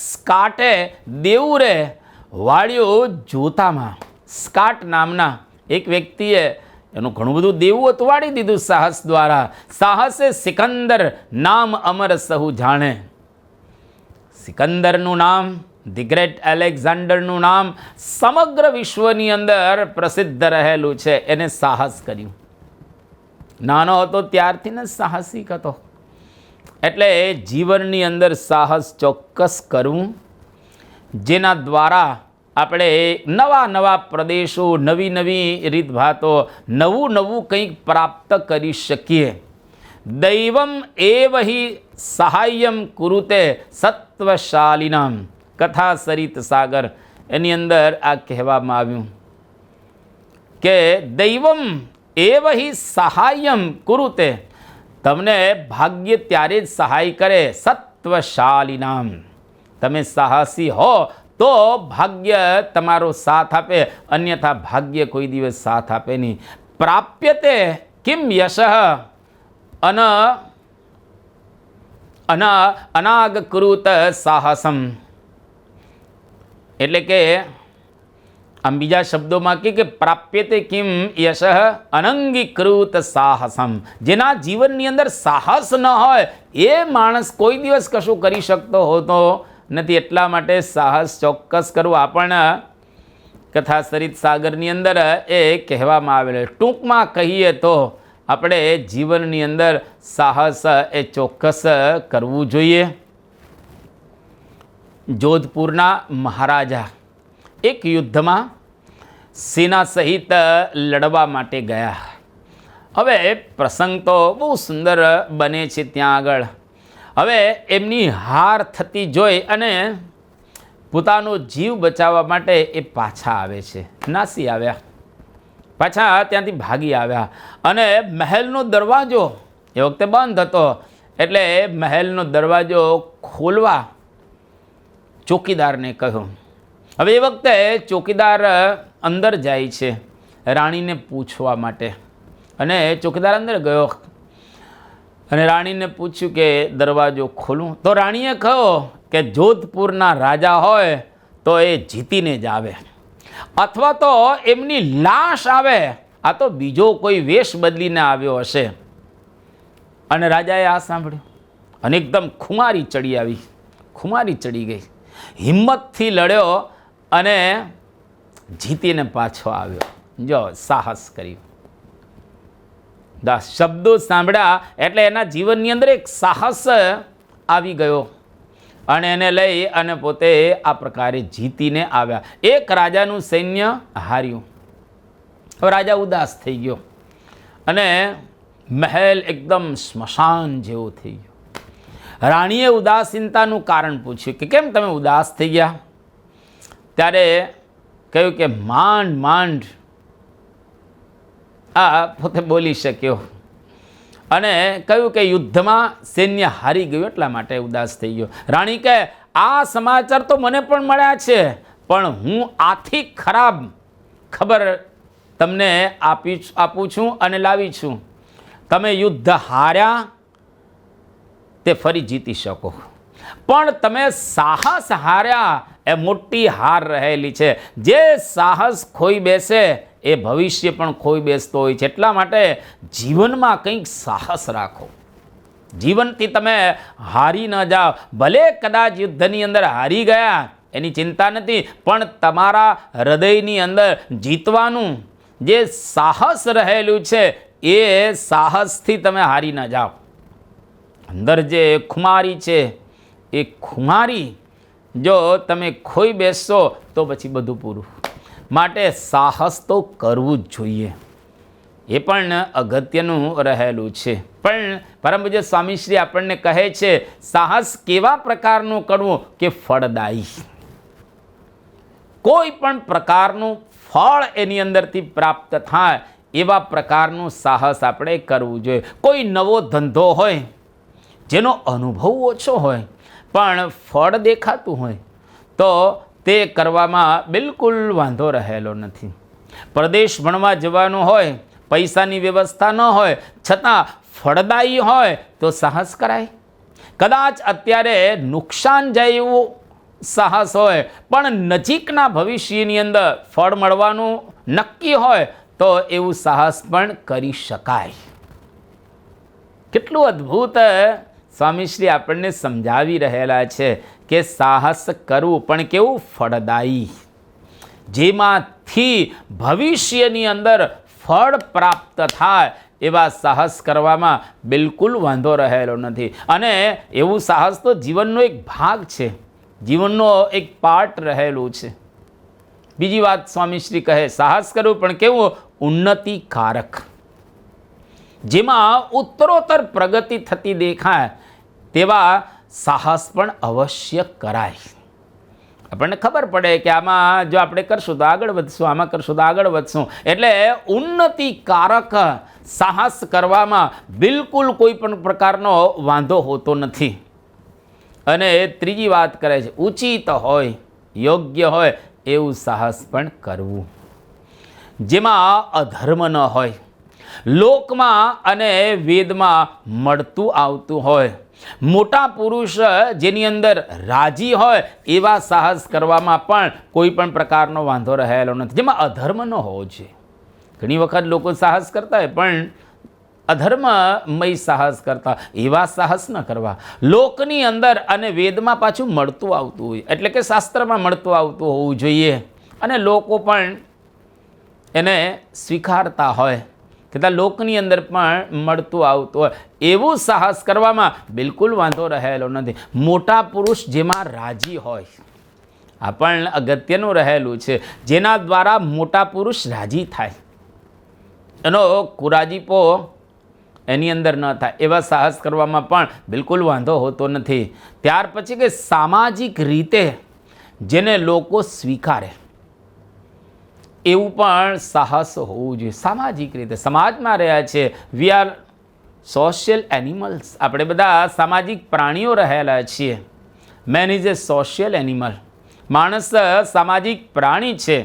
સ્કાટે દેવુરે વાળ્યું જોતામાં. સ્કાટ નામના એક વ્યક્તિએ એનું ઘણું બધું દેવું અતવાડી દીધું સાહસ દ્વારા. સાહસે સિકંદર નામ અમર સહુ જાણે. સિકંદરનું નામ, ધી ગ્રેટ એલેક્ઝાન્ડરનું નામ સમગ્ર વિશ્વની અંદર પ્રસિદ્ધ રહેલું છે. એને સાહસ કર્યું. નાનો હતો ત્યારથી ને સાહસિક હતો. એટલે જીવનની અંદર સાહસ ચોક્કસ કરવું, જેના દ્વારા આપણે નવા નવા પ્રદેશો, નવી નવી રીતભાતો, નવું નવું કંઈક પ્રાપ્ત કરી શકીએ. દૈવમ એવ હિ સહાયમ કુરુતે સત્વશાલિનામ. કથા સરિત સાગર એની અંદર આ કહેવામાં આવ્યું કે દૈવમ એવ હિ સહાયમ કુરુતે. તમને ભાગ્ય ત્યારે જ સહાય કરે સત્વશાલિનામ. તમે સાહસી હો તો ભાગ્ય તમારો સાથ આપે, અન્યથા ભાગ્ય કોઈ દિવસ સાથ આપે નહીં. પ્રાપ્યતે કિમ યશ અનાગકૃત સાહસમ. એટલે કે આમ બીજા શબ્દોમાં કે પ્રાપ્યતે કિમ યશ અનંગીકૃત સાહસમ. જેના જીવનની અંદર સાહસ ન હોય એ માણસ કોઈ દિવસ કશું કરી શકતો હોતો નથી. એટલા માટે સાહસ ચોક્કસ કરવું. આપણ કથા સરિત સાગરની અંદર એ કહેવામાં આવેલું. ટૂંકમાં કહીએ તો આપણે જીવનની અંદર સાહસ એ ચોક્કસ કરવું જોઈએ. જોધપુરના મહારાજા એક યુદ્ધમાં સેના સહિત લડવા માટે ગયા. હવે પ્રસંગ તો બહુ સુંદર બને છે ત્યાં આગળ. હવે એમની હાર થતી જોઈ અને પોતાનો જીવ બચાવવા માટે એ પાછા આવે છે. નાસી આવ્યા, પાછા ત્યાંથી ભાગી આવ્યા. અને મહેલનો દરવાજો એ વખતે બંધ હતો, એટલે મહેલનો દરવાજો ખોલવા ચોકીદારને કહ્યું. હવે એ વખતે ચોકીદાર અંદર જાય છે રાણીને પૂછવા માટે. અને ચોકીદાર અંદર ગયો અને રાણીને પૂછ્યું કે દરવાજો ખોલું? તો રાણીએ કહ્યું કે જોધપુરના રાજા હોય તો એ જીતીને જ આવે, અથવા તો એમની લાશ આવે, આ તો બીજો કોઈ વેશ બદલીને આવ્યો હશે. અને રાજાએ આ સાંભળ્યું અને એકદમ ખુમારી ચડી આવી, ખુમારી ચડી ગઈ. હિંમતથી લડ્યો અને જીતીને પાછો આવ્યો. જો સાહસ કર્યું. શબ્દો સાંભળ્યા એટલે એના જીવનની અંદર એક સાહસ આવી ગયો અને એને લઈ અને પોતે આ પ્રકારે જીતીને આવ્યા. એક રાજાનું સૈન્ય હાર્યું. હવે રાજા ઉદાસ થઈ ગયો અને મહેલ એકદમ સ્મશાન જેવો થઈ ગયો. રાણીએ ઉદાસીનતાનું કારણ પૂછ્યું કે કેમ તમે ઉદાસ થઈ ગયા? ત્યારે કહ્યું કે માંડ માંડ આ પોતે બોલી શક્યો અને કહ્યું કે યુદ્ધમાં સૈન્ય હારી ગયું એટલા માટે ઉદાસ થઈ ગયો. રાણી કહે આ સમાચાર તો મને પણ મળ્યા છે, પણ હું આથી ખરાબ ખબર તમને આપું છું અને લાવી છું. તમે યુદ્ધ હાર્યા તે ફરી જીતી શકો, પણ તમે સાહસ હાર્યા એ મોટી હાર રહેલી છે. જે સાહસ ખોઈ બેસે એ ભવિષ્ય પણ ખોઈ બેસતો હોય છે. એટલા માટે જીવનમાં કંઈક સાહસ રાખો. જીવનથી તમે હારી ન જાઓ. ભલે કદાચ યુદ્ધની અંદર હારી ગયા એની ચિંતા નથી, પણ તમારા હૃદયની અંદર જીતવાનું જે સાહસ રહેલું છે એ સાહસથી તમે હારી ન જાઓ. અંદર જે ખુમારી છે એ ખુમારી જો તમે ખોઈ બેસશો તો પછી બધું પૂરું. માટે સાહસ તો કરવું જ જોઈએ. એ પણ અગત્યનું રહેલું છે. પણ પરમ પૂજ્ય સ્વામીશ્રી આપણને કહે છે સાહસ કેવા પ્રકારનું કરવું કે ફળદાયી. કોઈ પણ પ્રકારનું ફળ એની અંદરથી પ્રાપ્ત થાય એવા પ્રકારનું સાહસ આપણે કરવું જોઈએ. કોઈ નવો ધંધો હોય જેનો અનુભવ ઓછો હોય પણ ફળ દેખાતું હોય તો તે કરવામાં બિલકુલ વાંધો રહેલો નથી. પ્રદેશ ભણવા જવાનું હોય, પૈસાની વ્યવસ્થા ન હોય છતાં ફળદાયી હોય તો સાહસ કરાય. કદાચ અત્યારે નુકસાન જાય એવું સાહસ હોય પણ નજીકના ભવિષ્યની અંદર ફળ મળવાનું નક્કી હોય તો એવું સાહસ પણ કરી શકાય. કેટલું અદ્ભુત સ્વામીશ્રી આપણને સમજાવી રહેલા છે કે સાહસ કરવું પણ કેવું ફળદાયી, જેમાંથી ભવિષ્યની અંદર ફળ પ્રાપ્ત થાય એવા સાહસ કરવામાં બિલકુલ વાંધો રહેલો નથી. અને એવું સાહસ તો જીવનનો એક ભાગ છે, જીવનનો એક પાર્ટ રહેલું છે. બીજી વાત સ્વામીશ્રી કહે સાહસ કરવું પણ કેવું ઉન્નતિકારક, જેમાં ઉત્તરોત્તર પ્રગતિ થતી દેખાય તેવા સાહસ પણ અવશ્ય કરાય. આપણને ખબર પડે કે આમાં જો આપણે કરશું તો આગળ વધશું, આમાં કરશું તો આગળ વધશું. એટલે ઉન્નતિકારક સાહસ કરવામાં બિલકુલ કોઈ પણ પ્રકારનો વાંધો હોતો નથી. અને ત્રીજી વાત કરે છે ઉચિત હોય, યોગ્ય હોય એવું સાહસ પણ કરવું, જેમાં અધર્મ ન હોય, લોકમાં અને વેદમાં મળતું આવતું હોય, મોટા પુરુષ જેની અંદર રાજી હોય એવા સાહસ કરવામાં પણ કોઈ પણ પ્રકારનો વાંધો રહેલો નથી, જેમાં અધર્મ ન હોવો જોઈએ. ઘણી વખત લોકો સાહસ કરતા હોય પણ અધર્મમય સાહસ કરતા, એવા સાહસ ન કરવા. લોકની અંદર અને વેદમાં પાછું મળતું આવતું હોય એટલે કે શાસ્ત્રમાં મળતું આવતું હોવું જોઈએ અને લોકો પણ એને સ્વીકારતા હોય તથા લોકની અંદર પણ મળતું આવતું હોય એવું સાહસ કરવામાં બિલકુલ વાંધો રહેલો નથી. મોટા પુરુષ જેમાં રાજી હોય, આ પણ અગત્યનું રહેલું છે. જેના દ્વારા મોટા પુરુષ રાજી થાય, એનો કુરાજીપો એની અંદર ન થાય એવા સાહસ કરવામાં પણ બિલકુલ વાંધો હોતો નથી. ત્યાર પછી કે સામાજિક રીતે જેને લોકો સ્વીકારે એવું પણ સાહસ હોવું જોઈએ. સામાજિક રીતે સમાજમાં રહ્યા છે, વી આર સોશિયલ એનિમલ્સ, આપણે બધા સામાજિક પ્રાણીઓ રહેલા છીએ. Main is A social animal, માણસ સામાજિક પ્રાણી છે.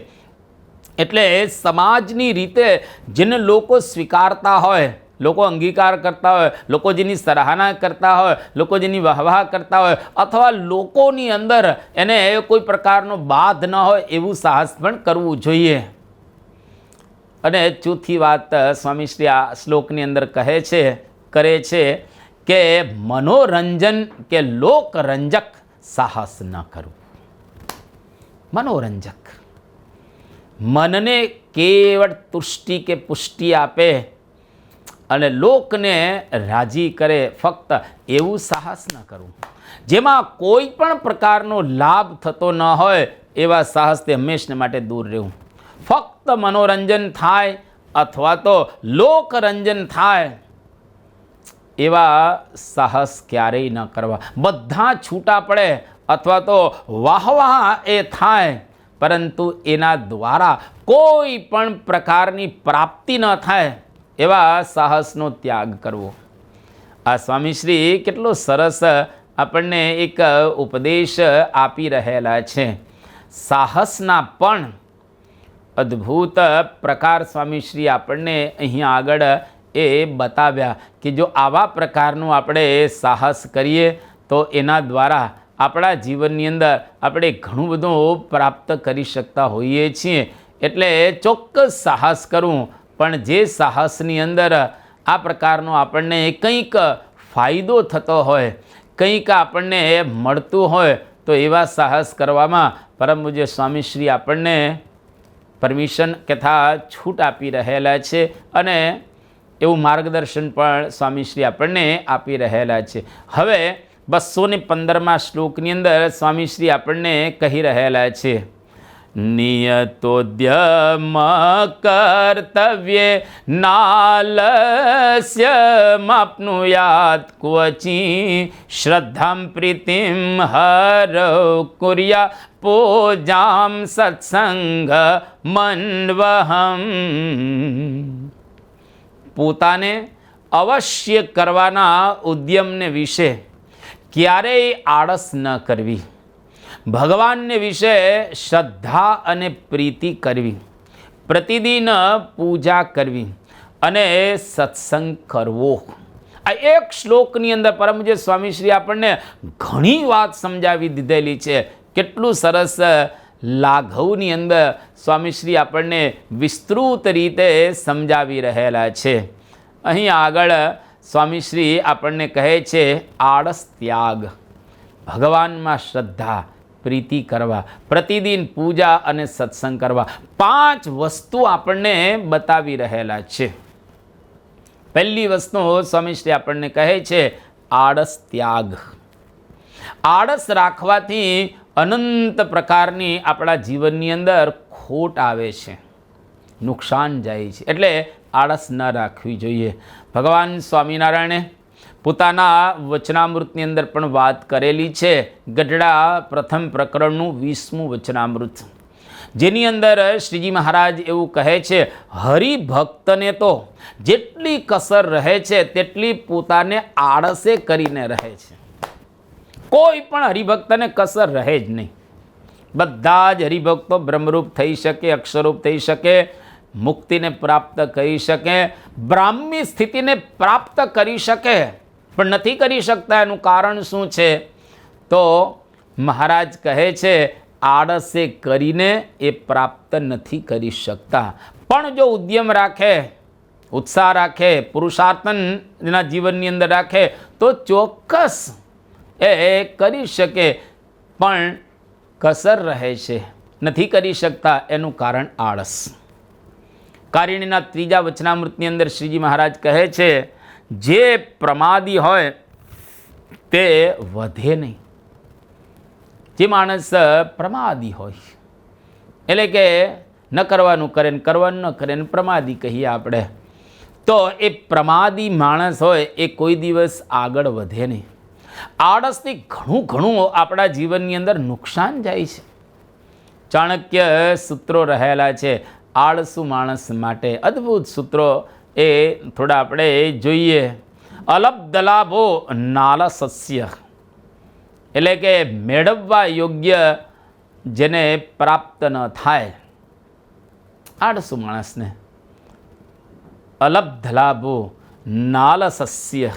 એટલે સમાજની રીતે જેને લોકો સ્વીકારતા હોય, લોકો અંગીકાર કરતા હોય, લોકો જેની સરાહના કરતા હોય, લોકો જેની વાહવાહ કરતા હોય અથવા લોકોની અંદર એને કોઈ પ્રકારનો બાધ ન હોય એવું સાહસ પણ કરવું જોઈએ. અને ચોથી વાત સ્વામીશ્રી આ શ્લોકની અંદર કહે છે કરે છે કે મનોરંજન કે લોકરંજક સાહસ ન કરવું. મનોરંજક, મનને કેવળ તુષ્ટિ કે પુષ્ટિ આપે અને લોકને રાજી કરે ફક્ત એવું સાહસ ન કરવું. જેમાં કોઈ પણ પ્રકારનો લાભ થતો ન હોય એવા સાહસથી હંમેશને માટે દૂર રહેવું. ફક્ત મનોરંજન થાય અથવા તો લોકરંજન થાય એવા સાહસ ક્યારેય ન કરવા. બધા છૂટા પડે અથવા તો વાહવાહ એ થાય પરંતુ એના દ્વારા કોઈ પણ પ્રકારની પ્રાપ્તિ ન થાય એવા સાહસનો ત્યાગ કરવો. આ સ્વામીશ્રી કેટલો સરસ આપણને એક ઉપદેશ આપી રહેલા છે. સાહસના પણ અદ્ભુત પ્રકાર સ્વામીશ્રી આપણને અહીંયા આગળ એ બતાવ્યા કે જો આવા પ્રકારનું આપણે સાહસ કરીએ તો એના દ્વારા આપણા જીવનની અંદર આપણે ઘણું બધું પ્રાપ્ત કરી શકતા હોઈએ છીએ. એટલે ચોક્કસ સાહસ કરવું, પણ જે સાહસની અંદર આ પ્રકારનો આપણને કંઈક ફાયદો થતો હોય, કંઈક આપણને મળતું હોય તો એવા સાહસ કરવામાં પરમ પૂજ્ય સ્વામીશ્રી આપણને પરમિશન તથા છૂટ આપી રહેલા છે અને એવું માર્ગદર્શન પણ સ્વામીશ્રી આપણને આપી રહેલા છે. હવે 215મા શ્લોકની અંદર સ્વામીશ્રી આપણને કહી રહેલા છે, નિયતોદ્યમ કર્તવ્યે નાલસ્ય માપ્નુયાત ક્વચી શ્રદ્ધામ પ્રીતિમ હર કુર્યા પૂજામ સત્સંગ મન્વહમ. પોતાને અવશ્ય કરવાના ઉદ્યમને વિશે ક્યારેય આળસ ન કરવી, ભગવાનને વિશે શ્રદ્ધા અને પ્રીતિ કરવી, પ્રતિદિન પૂજા કરવી અને સત્સંગ કરવો. આ એક શ્લોકની અંદર પરમ પૂજ્ય સ્વામીશ્રી આપણને ઘણી વાત સમજાવી દીધેલી છે. કેટલું સરસ લાઘવની અંદર સ્વામીશ્રી આપણને વિસ્તૃત રીતે સમજાવી રહેલા છે. અહીં આગળ સ્વામીશ્રી આપણને કહે છે આળસ ત્યાગ, ભગવાનમાં શ્રદ્ધા પ્રીતિ કરવા, પ્રતિદિન પૂજા અને સત્સંગ કરવા. 5 વસ્તુ આપણને બતાવી રહેલા છે. પહેલી વસ્તુ સ્વામીશ્રી આપણને કહે છે આળસ ત્યાગ. આળસ રાખવાથી અનંત પ્રકારની આપણા જીવનની અંદર ખોટ આવે છે, નુકસાન જાય છે. એટલે આળસ ન રાખવી જોઈએ. ભગવાન સ્વામિનારાયણે પોતાના વચનામૃતની અંદર પણ વાત કરેલી છે. ગઢડા પ્રથમ પ્રકરણનું 20મું વચનામૃત, જેની અંદર શ્રીજી મહારાજ એવું કહે છે, હરિભક્તને તો જેટલી કસર રહે છે તેટલી પોતાને આળસે કરીને રહે છે. કોઈ પણ હરિભક્તને કસર રહે જ નહીં. બધા જ હરિભક્તો બ્રહ્મરૂપ થઈ શકે, અક્ષરરૂપ થઈ શકે, મુક્તિને પ્રાપ્ત કરી શકે, બ્રાહ્મી સ્થિતિને પ્રાપ્ત કરી શકે, પણ નથી કરી શકતા. એનું કારણ શું છે? તો મહારાજ કહે છે આળસે કરીને એ પ્રાપ્ત નથી કરી શકતા. પણ જો ઉદ્યમ રાખે, ઉત્સાહ રાખે, પુરુષાર્થના જીવનની અંદર રાખે તો ચોક્કસ એ કરી શકે. પણ કસર રહે છે, નથી કરી શકતા. એનું કારણ આળસ. કારિણીના 3જા વચનામૃતની અંદર શ્રીજી મહારાજ કહે છે, જે પ્રમાદી હોય તે વધે નહીં. જે માણસ પ્રમાદી હોય એટલે કે ન કરવાનું કરે ને કરવાનું ન કરે ને પ્રમાદી કહીએ આપણે, તો એ પ્રમાદી માણસ હોય એ કોઈ દિવસ આગળ વધે નહીં. આળસથી ઘણું આપણા જીવનની અંદર નુકસાન જાય છે. ચાણક્ય સૂત્રો રહેલા છે આળસુ માણસ માટે. અદ્ભુત સૂત્રો એ થોડા આપણે જોઈએ. અલબ્ધલાભો નાલસસ્ય, એટલે કે મેળવવા યોગ્ય જેને પ્રાપ્ત ન થાય, આળસુ માણસને અલબ્ધલાભો નાલસસ્ય,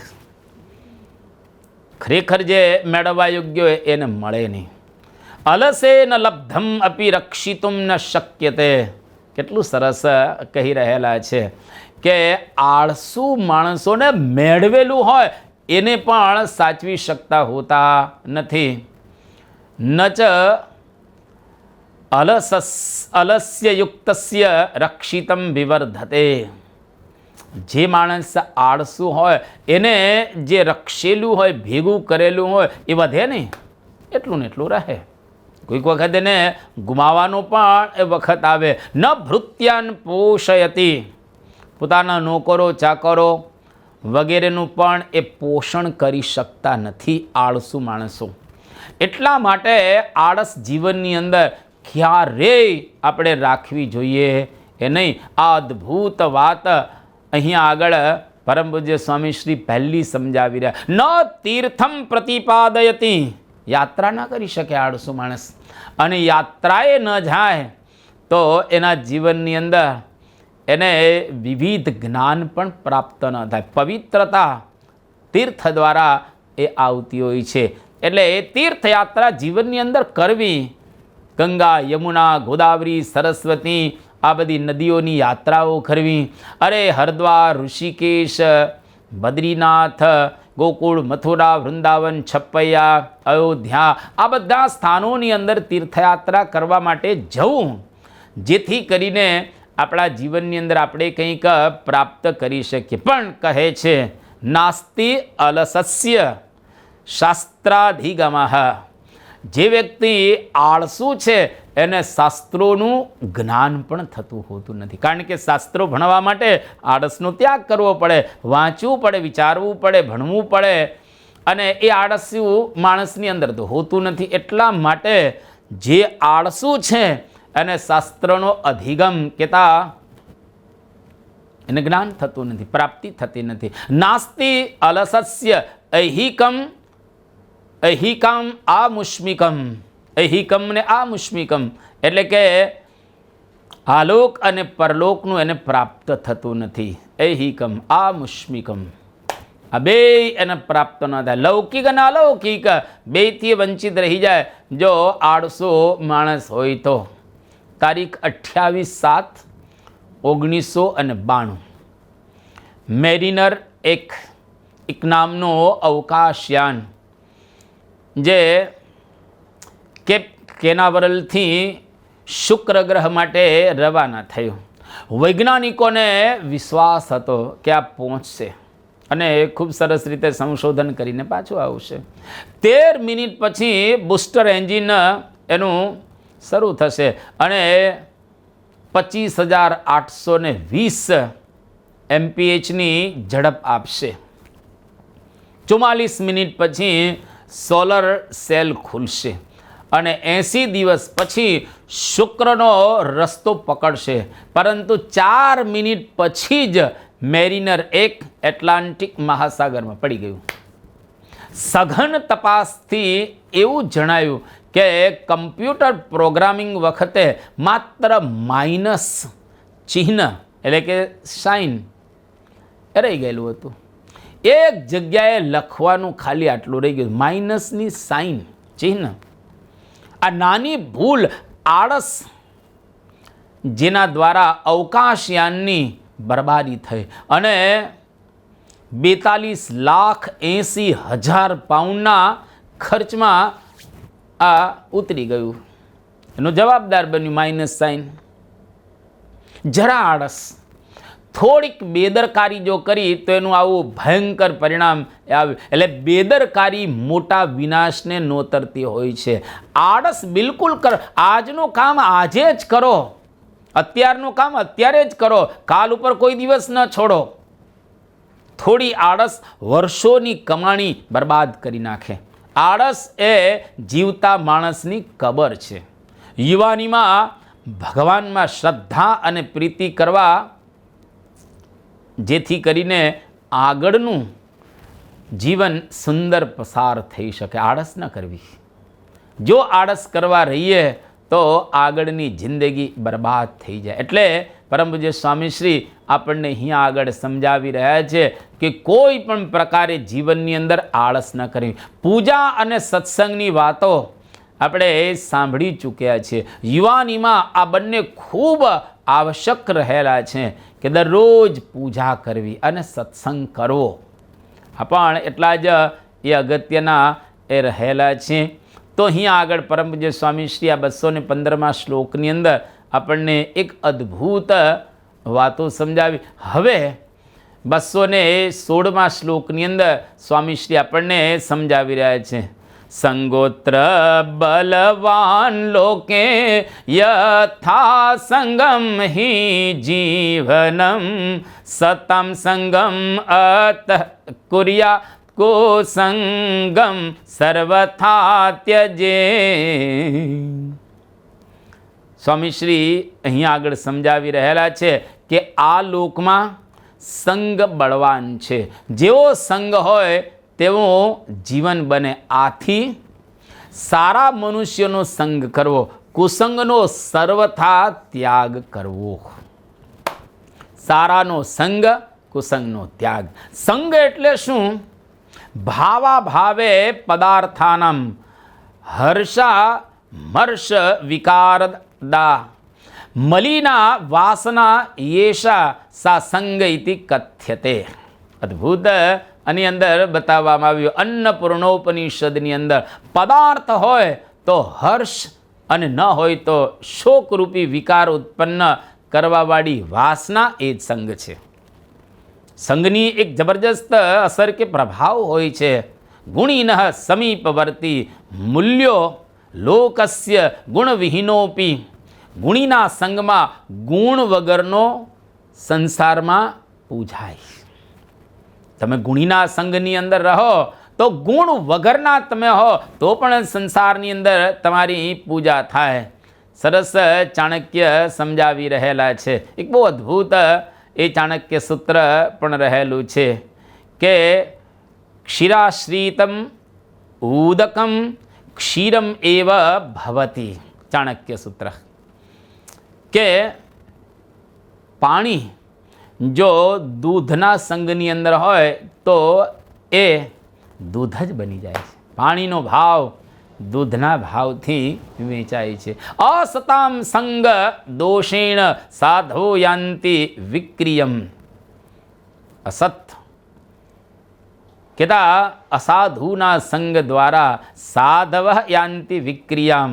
ખરેખર જે મેળવવા યોગ્ય હોય એને મળે નહીં. અલસે ન લબ્ધમ અપી રક્ષિતુમ ન શક્યતે. કેટલું સરસ કહી રહેલા છે કે આળસુ માણસોને મેળવેલું હોય એને પણ સાચવી શકતા હોતા નથી. ન ચ અલસ્ય યુક્તસ્ય રક્ષિતમ વિવર્ધતે. જે માણસ આળસુ હોય એને જે રક્ષેલું હોય, ભેગું કરેલું હોય એ વધે નહીં, એટલું ને એટલું રહે. કોઈક વખત એને ગુમાવવાનો પણ એ વખત આવે. ન ભૃત્યાન પોષયતી, પોતાના નોકરો ચાકરો વગેરેનું પણ એ પોષણ કરી શકતા નથી આળસુ માણસો. એટલા માટે આળસ જીવનની અંદર ક્યારેય આપણે રાખવી જોઈએ એ નહીં. આ અદ્ભુત વાત અહીંયા આગળ પરમ પૂજ્ય સ્વામી શ્રી પહેલી સમજાવી રહ્યા. ન તીર્થમ પ્રતિપાદયતી, યાત્રા ના કરી શકે આળસુ માણસ, અને યાત્રાએ ન જાય તો એના જીવનની અંદર એને વિવિધ જ્ઞાન પણ પ્રાપ્ત ન થાય. પવિત્રતા તીર્થ દ્વારા એ આવતી હોય છે. એટલે એ તીર્થયાત્રા જીવનની અંદર કરવી. ગંગા, યમુના, ગોદાવરી, સરસ્વતી આ બધી નદીઓની યાત્રાઓ કરવી. અરે હરિદ્વાર, ઋષિકેશ, બદ્રીનાથ, ગોકુળ, મથુરા, વૃંદાવન, છપૈયા, અયોધ્યા આ બધા સ્થાનોની અંદર તીર્થયાત્રા કરવા માટે જવું, જેથી કરીને આપણા જીવનની અંદર આપણે કંઈક પ્રાપ્ત કરી શકીએ. પણ કહે છે નાસ્તિ અલસસ્ય શાસ્ત્રાધિગમઃ, જે વ્યક્તિ આળસુ છે એને શાસ્ત્રોનું જ્ઞાન પણ થતું હોતું નથી. કારણ કે શાસ્ત્રો ભણવા માટે આળસનો ત્યાગ કરવો પડે, વાંચવું પડે, વિચારવું પડે, ભણવું પડે, અને એ આળસુ માણસની અંદર તો હોતું નથી. એટલા માટે જે આળસુ છે અને શાસ્ત્રનો અધિગમ કહેતા એને જ્ઞાન થતું નથી, પ્રાપ્તિ થતી નથી. નાસ્તિ અલસસ્ય ઐહિકમ ઐહિકમ આમુષ્મિકમ, ઐહિકમ ને આમુષ્મિકમ એટલે કે આલોક અને પરલોકનું એને પ્રાપ્ત થતું નથી. ઐહિકમ આમુષ્મિકમ, આ બે એને પ્રાપ્ત ન થાય. લૌકિક અને અલૌકિક બેથી વંચિત રહી જાય જો આળસો માણસ હોય તો. તારીખ 28/7/1992 મેરિનર એક નામનો અવકાશયાન જે કેપ કેનાવરલથી શુક્ર ગ્રહ માટે રવાના થયું. વૈજ્ઞાનિકોને વિશ્વાસ હતો કે આ પહોંચશે અને ખૂબ સરસ રીતે સંશોધન કરીને પાછું આવશે. 13 મિનિટ પછી બુસ્ટર એન્જિન એનું શરૂ થશે અને 25,820 MPHની ઝડપ આપશે. 44 મિનિટ પછી સોલર સેલ ખુલશે અને 80 દિવસ પછી શુક્રનો રસ્તો પકડશે. પરંતુ 4 મિનિટ પછી જ મેરિનર 1 એટલાન્ટિક મહાસાગરમાં પડી ગયું. સઘન તપાસથી એવું જણાયું કે કમ્પ્યુટર પ્રોગ્રામિંગ વખતે માત્ર માઇનસ ચિહ્ન એટલે કે સાઇન રહી ગયેલું હતું. એક જગ્યાએ લખવાનું ખાલી આટલું રહી ગયું, માઇનસની સાઇન ચિહ્ન. આ નાની ભૂલ, આળસ, જેના દ્વારા અવકાશયાનની બરબાદી થઈ અને 42,80,000 પાઉન્ડના ખર્ચમાં આ ઉતરી ગયું. એનો જવાબદાર બન્યું માઇનસ સાઇન. જરા આળસ, થોડીક બેદરકારી જો કરી તો એનું આવું ભયંકર પરિણામ આવ્યું. એટલે બેદરકારી મોટા વિનાશને નોતરતી હોય છે. આળસ બિલકુલ કરો. આજનું કામ આજે જ કરો, અત્યારનું કામ અત્યારે જ કરો, કાલ ઉપર કોઈ દિવસ ન છોડો. થોડી આળસ વર્ષોની કમાણી બરબાદ કરી નાખે. આળસ એ જીવતા માણસની કબર છે. યુવાનીમાં ભગવાનમાં શ્રદ્ધા અને પ્રીતિ કરવા, જેથી કરીને આગળનું જીવન સુંદર પસાર થઈ શકે. આળસ ન કરવી. જો આળસ કરવા રહીએ તો આગળની જિંદગી બરબાદ થઈ જાય. એટલે પરમ પૂજ્ય સ્વામીશ્રી આપણને અહીંયા આગળ સમજાવી રહ્યા છે કે કોઈ પણ પ્રકારે જીવનની અંદર આળસ ન કરવી. પૂજા અને સત્સંગની વાતો આપણે સાંભળી ચૂક્યા છીએ. યુવાનીમાં આ બંને ખૂબ આવશ્યક રહેલા છે કે દરરોજ પૂજા કરવી અને સત્સંગ કરવો. આ પણ એટલા જ એ અગત્યના એ રહેલા છે. તો અહીંયા આગળ પરમ પૂજ્ય સ્વામીશ્રી આ 215મા શ્લોકની અંદર આપણને એક અદ્ભુત વાતો સમજાવી. હવે 216મા શ્લોકની અંદર સ્વામીશ્રી આપણને સમજાવી રહ્યા છે. સંગોત્ર બલવાન લોકે યથા સંગમ હિ જીવનમ સતમ સંગમ અત કુર્યા કુસંગમ સર્વથા ત્યજે. સ્વામીશ્રી અહીંયા આગળ સમજાવી રહેલા છે કે આ લોકમાં સંગ બળવાન છે. જેવો સંગ હોય તેવું જીવન બને. આથી સારા મનુષ્યનો સંગ કરવો, કુસંગનો સર્વથા ત્યાગ કરવો. સારાનો સંગ, કુસંગનો ત્યાગ. સંગ એટલે શું? ભાવા ભાવે પદાર્થાનામ હર્ષા મર્ષ વિકારદા મલિના વાસના યેષા સા સંગ ઇતિ કથ્યતે. અદ્ભુત આની અંદર બતાવવામાં આવ્યું. અન્નપૂર્ણોપનિષદની અંદર પદાર્થ હોય તો હર્ષ અને ન હોય તો શોકરૂપી વિકાર ઉત્પન્ન કરવાવાળી વાસના એ જ સંગ છે. સંગની એક જબરજસ્ત અસર કે પ્રભાવ હોય છે. ગુણીન સમીપવર્તી મૂલ્યો લોકસ્ય ગુણવિહીનોપી. ગુણીના સંગમાં ગુણ વગરનો સંસારમાં પૂજાય. તમે ગુણીના સંગની અંદર રહો તો ગુણ વગરના તમે હો તો પણ સંસારની અંદર તમારી પૂજા થાય. સરસ ચાણક્ય સમજાવી રહેલા છે. એક બહુ અદ્ભુત એ ચાણક્ય સૂત્ર પણ રહેલું છે કે ક્ષીરાશ્રિતમ ઉદકમ ક્ષીરમ એવ ભવતી. ચાણક્ય સૂત્ર કે પાણી જો દૂધના સંગની અંદર હોય તો એ દૂધ જ બની જાય છે. પાણીનો ભાવ દૂધના ભાવથી વેચાય છે. અસતામ સંગ દોષેણ સાધો યાંતિ વિક્રિયમ. અસત કેતા અસાધુના સંગ દ્વારા સાધવ યાંતિ વિક્રિયામ.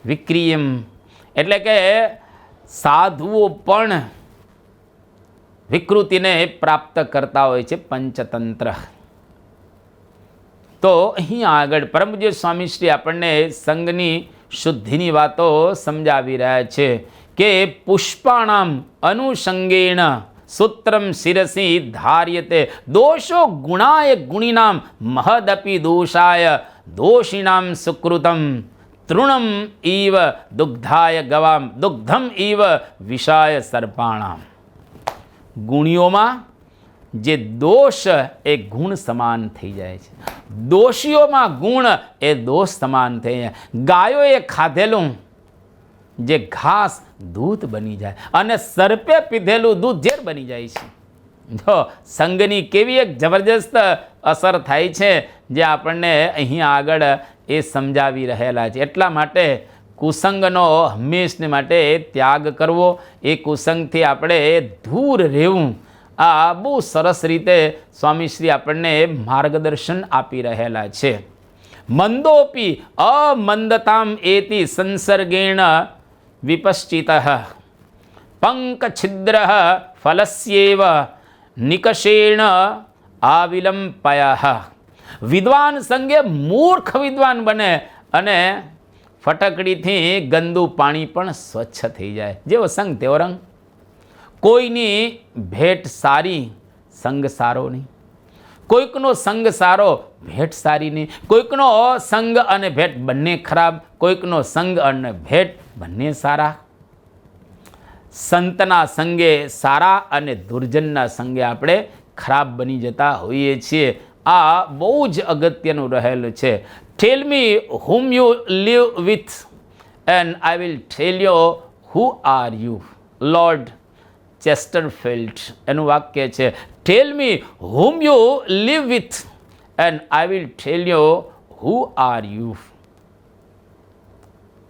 વિક્રિયમ એટલે કે સાધુઓ પણ વિકૃતિને પ્રાપ્ત કરતા હોય છે. પંચતંત્ર. તો અહીંયા આગળ પરમપૂજ્ય સ્વામીશ્રી આપણને સંગની શુદ્ધિની વાતો સમજાવી રહ્યા છે કે પુષ્પાણામ અનુસંગેણ સૂત્રમ શિરસી ધાર્યતે દોષો ગુણાય ગુણીનામ મહદપી દોષાય દોષિણામ સુકૃતમ તૃણમ ઇવ દુગ્ધાય ગવામ દુગ્ધમ ઇવ વિષાય સર્પાણામ. ગુણીઓમાં જે દોષ એ ગુણ સમાન થઈ જાય છે. દોષીઓમાં ગુણ એ દોષ સમાન થઈ જાય. ગાયોએ ખાધેલું જે ઘાસ દૂધ બની જાય અને સર્પે પીધેલું દૂધ ઝેર બની જાય છે. જો સંગની કેવી એક જબરજસ્ત અસર થાય છે જે આપણને અહીંયા આગળ એ સમજાવી રહેલા છે. એટલા માટે કુસંગનો હંમેશને માટે ત્યાગ કરવો, એ કુસંગથી આપણે દૂર રહેવું. આ બહુ સરસ રીતે સ્વામીશ્રી આપણને માર્ગદર્શન આપી રહેલા છે. મંદોપી અમંદતામ એતિ સંસર્ગેણ વિપશ્ચિત પંકછિદ્ર ફલસ્યેવ નિકષેણ આવિલંપય. વિદ્વાન સંગે મૂર્ખ વિદ્વાન બને અને ફટકડીથી ગંદુ પાણી પણ સ્વચ્છ થઈ જાય. જેવો સંગ તેવો રંગ. કોઈની ભેટ સારી, સંગ સારો નહીં. કોઈકનો સંગ સારો, ભેટ સારી નહીં. કોઈકનો સંગ અને ભેટ બંને ખરાબ, કોઈકનો સંગ અને ભેટ બંને સારા. સંતના સંગે સારા અને દુર્જનના સંગે આપણે ખરાબ બની જતા હોઈએ છીએ. આ બહુ જ અગત્યનું રહેલું છે. ટેલ મી whom you live with and I will tell you who are you. Lord Chesterfield એનું વાક્ય છે. ટેલ મી whom you live with and I will tell you who are you.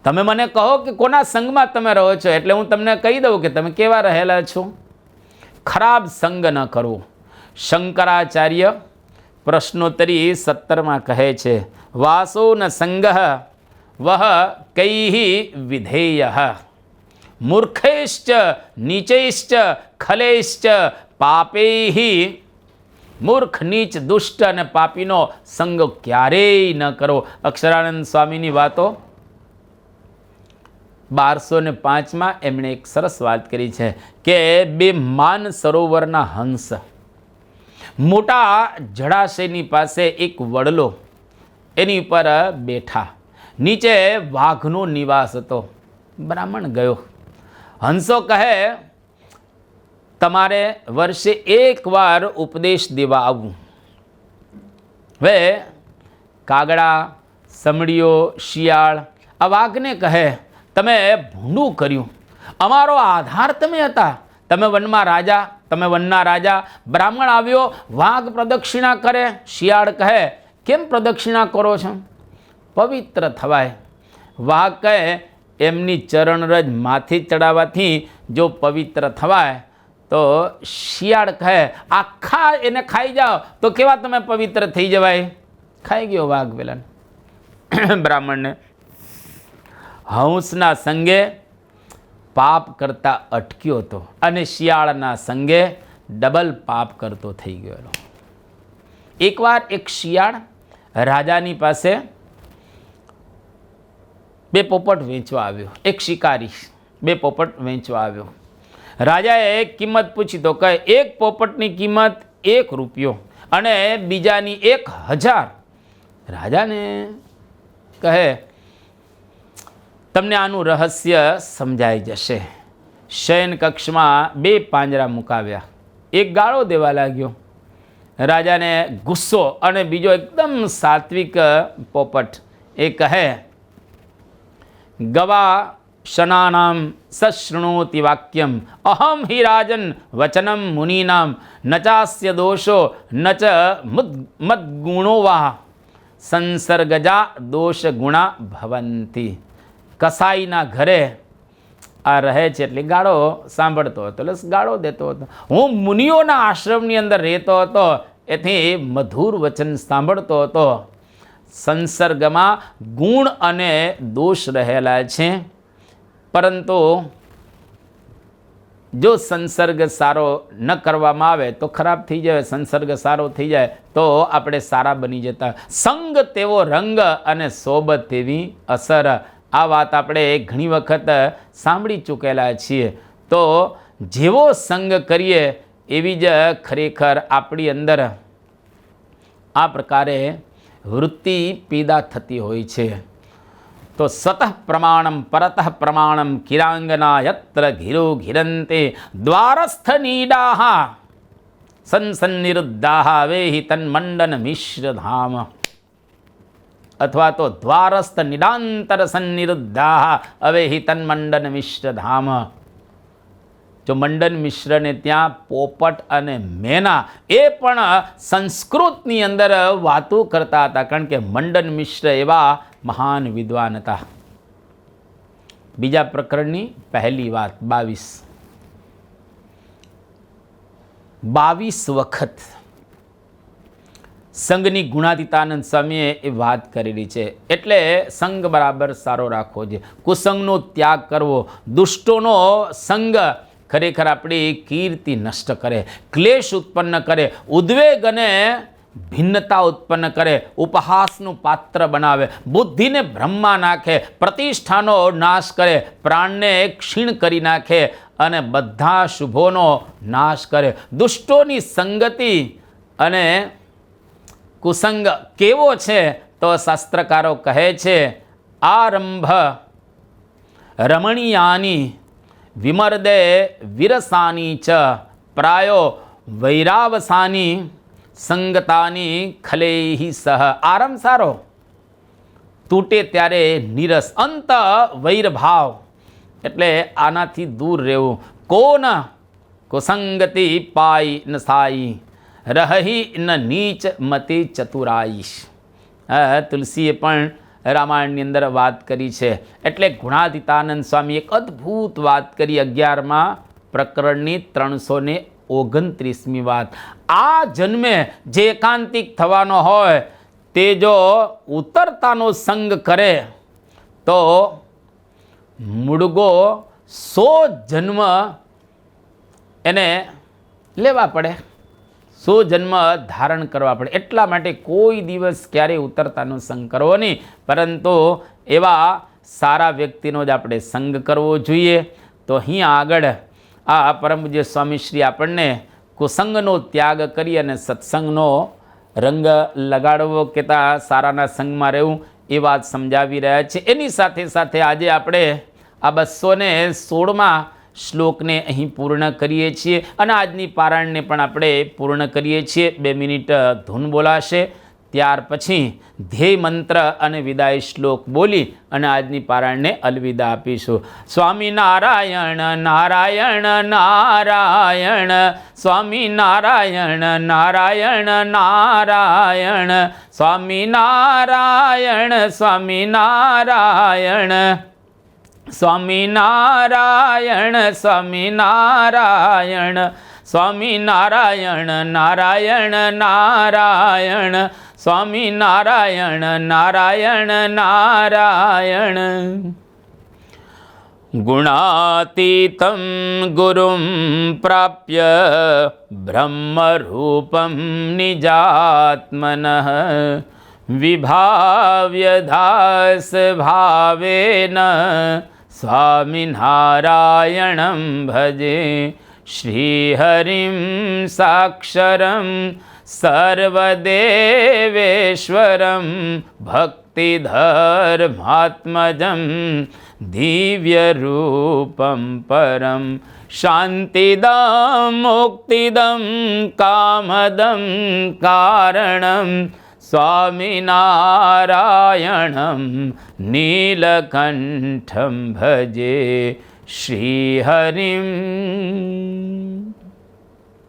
તમે મને કહો કે કોના સંગમાં તમે રહો છો એટલે હું તમને કહી દઉં કે તમે કેવા રહેલા છો. ખરાબ સંગ ન કરવો. શંકરાચાર્ય પ્રશ્નોત્તરી 17માં કહે છે વાસો ન સંગ વહ કૈ વિધેય મૂર્ખૈશ્ચ નીચૈશ્ચ ખલૈશ્ચ પાપેહી, મૂર્ખ નીચ દુષ્ટ અને પાપીનો સંગ ક્યારેય ન કરો. અક્ષરાનંદ સ્વામીની વાતો 1205માં એમણે એક સરસ વાત કરી છે કે બે માન સરોવરના હંસ મોટા જળાશયની પાસે એક વડલો એની ઉપર બેઠા, નીચે વાઘનો નિવાસ હતો. બ્રાહ્મણ ગયો. હંસો કહે તમારે વર્ષે એકવાર ઉપદેશ દેવા આવવું. હવે કાગડા, સમડીઓ, શિયાળ આ વાઘને કહે તમે ભૂંડું કર્યું, અમારો આધાર તમે હતા, તમે વનમાં રાજા, તમે વનના રાજા. બ્રાહ્મણ આવ્યો, વાઘ પ્રદક્ષિણા કરે. શિયાળ કહે કેમ પ્રદક્ષિણા કરો છો? પવિત્ર થવાય. વાઘ કહે એમની ચરણરજ માથે ચડાવવાથી જો પવિત્ર થવાય તો શિયાળ કહે આખા એને ખાઈ જાઓ તો કેવા તમે પવિત્ર થઈ જવાય. ખાઈ ગયો વાઘ પેલા બ્રાહ્મણને. હંસના સંગે પાપ કરતા અટક્યો હતો અને શિયાળના સંગે ડબલ પાપ કરતો થઈ ગયો. એકવાર એક શિયાળ રાજાની પાસે બે પોપટ વેચવા આવ્યો. એક શિકારી બે પોપટ વેચવા આવ્યો. રાજાએ કિંમત પૂછી તો કહે એક પોપટની કિંમત 1 રૂપિયો અને બીજાની 1000. રાજાને કહે તમને આનું રહસ્ય સમજાઈ જશે. શયન કક્ષમાં 2 પાંજરા મુકાવ્યા. એક ગાળો દેવા લાગ્યો. રાજાને ગુસ્સો અને બીજો એકદમ સાત્વિક પોપટ એ કહે ગવા શનાનામ સશૃણોતિ વાક્યમ અહમ હિ રાજન વચનમ મુનિનામ નચાસ્ય દોષો નચ મદ્ગુણો વા સંસર્ગજા દોષ ગુણા ભવંતી. કસાઈના ઘરે આ રહે છે એટલે ગાળો સાંભળતો હતો, એટલે ગાળો દેતો હતો. હું મુનિઓના આશ્રમની અંદર રહેતો હતો એથી મધુર વચન સાંભળતો હતો. સંસર્ગમાં ગુણ અને દોષ રહેલા છે, પરંતુ જો સંસર્ગ સારો ન કરવામાં આવે તો ખરાબ થઈ જાય, સંસર્ગ સારો થઈ જાય તો આપણે સારા બની જતા. સંગ તેવો રંગ અને સોબત તેવી અસર. આ વાત આપણે ઘણી વખત સાંભળી ચૂકેલા છીએ. તો જેવો સંગ કરીએ એવી જ ખરેખર આપણી અંદર આ પ્રકારે વૃત્તિ પેદા થતી હોય છે. તો સતઃ પ્રમાણમ પરતઃ પ્રમાણમ કિરાંગના યત્ર ઘિરો ઘિરંતે દ્વારસ્થ નીડાહ સંસન્નિરુદ્ધાહ વેહિ તન્મંડન મિશ્ર ધામ. અથવા તો દ્વારસ્થ નિડાંતર સન્નિરુદ્ધાહ અવેહિ તન્મંડન મિશ્ર ધામ. જો મંડન મિશ્રને ત્યાં પોપટ અને મેના એ પણ સંસ્કૃતની અંદર વાતો કરતા હતા, કારણ કે મંડન મિશ્ર એવા મહાન વિદ્વાન હતા. બીજા પ્રકરણની પહેલી વાત 22 વખત સંઘની ગુણાતીતાનંદ સ્વામીએ એ વાત કરેલી છે. એટલે સંગ બરાબર સારો રાખવો છે, કુસંગનો ત્યાગ કરવો. દુષ્ટોનો સંગ ખરેખર આપણી કીર્તિ નષ્ટ કરે, ક્લેશ ઉત્પન્ન કરે, ઉદ્વેગ અને ભિન્નતા ઉત્પન્ન કરે, ઉપહાસનું પાત્ર બનાવે, બુદ્ધિને બ્રહ્મા નાખે, પ્રતિષ્ઠાનો નાશ કરે, પ્રાણને ક્ષીણ કરી નાખે અને બધા શુભોનો નાશ કરે. દુષ્ટોની સંગતિ અને કુસંગ કેવો છે તો શાસ્ત્રકારો કહે છે આરંભ રમણીયાની વિમર્દે વિરસાની ચ પ્રાયો વૈરાવસાની સંગતાની ખલેહી સહ. આરંભ સારો, તૂટે ત્યારે નીરસ. અંત વૈરભાવ, એટલે આનાથી દૂર રહેવું. કોન કુસંગતિ પાઈ ન સાઈ રહી ન નીચ મતિ ચતુરાઈ. તુલસીએ પણ રામાયણની અંદર વાત કરી છે. એટલે ગુણાતીતાનંદ સ્વામી એક અદ્ભુત વાત કરી 11મા પ્રકરણની 329મી વાત. આ જન્મે જે એકાંતિક થવાનો હોય તે જો ઉતરતાનો સંગ કરે તો મુડગો 100 જન્મ એને લેવા પડે, 100 જન્મ ધારણ કરવા પડે. એટલા માટે કોઈ દિવસ ક્યારેય ઉતરતાનો સંગ કરવો નહીં, પરંતુ એવા સારા વ્યક્તિનો જ આપણે સંગ કરવો જોઈએ. તો અહીંયા આગળ આ પરમ પૂજ્ય સ્વામીશ્રી આપણને કુસંગનો ત્યાગ કરી અને સત્સંગનો રંગ લગાડવો, કહેતા સારાના સંગમાં રહેવું, એ વાત સમજાવી રહ્યા છે. એની સાથે સાથે આજે આપણે આ 216માં શ્લોકને અહીં પૂર્ણ કરીએ છીએ અને આજની પારાયણને પણ આપણે પૂર્ણ કરીએ છીએ. 2 મિનિટ ધૂન બોલાશે, ત્યાર પછી ધ્યેય મંત્ર અને વિદાય શ્લોક બોલી અને આજની પારાયણને અલવિદા આપીશું. સ્વામી નારાયણ નારાયણ નારાયણ, સ્વામી નારાયણ નારાયણ નારાયણ, સ્વામી નારાયણ સ્વામી નારાયણ, સ્વામી નારાયણ સ્વામી નારાયણ, સ્વામી નારાયણ નારાયણ નારાયણ, સ્વામી નારાયણ નારાયણ નારાયણ. ગુણાતીતં ગુરું પ્રાપ્ય બ્રહ્મરૂપં નિજાત્મનઃ, વિભાવ્ય દાસ ભાવેન સ્વામિનારાયણં ભજે. શ્રીહરિં સાક્ષરં સર્વદેવેશ્વરં ભક્તિધર્માત્મજં દિવ્યરૂપં પરમ. શાંતિદં મુક્તિદં કામદં કારણં સ્વામિનારાયણં નીલકંઠં ભજે. શ્રીહરિં.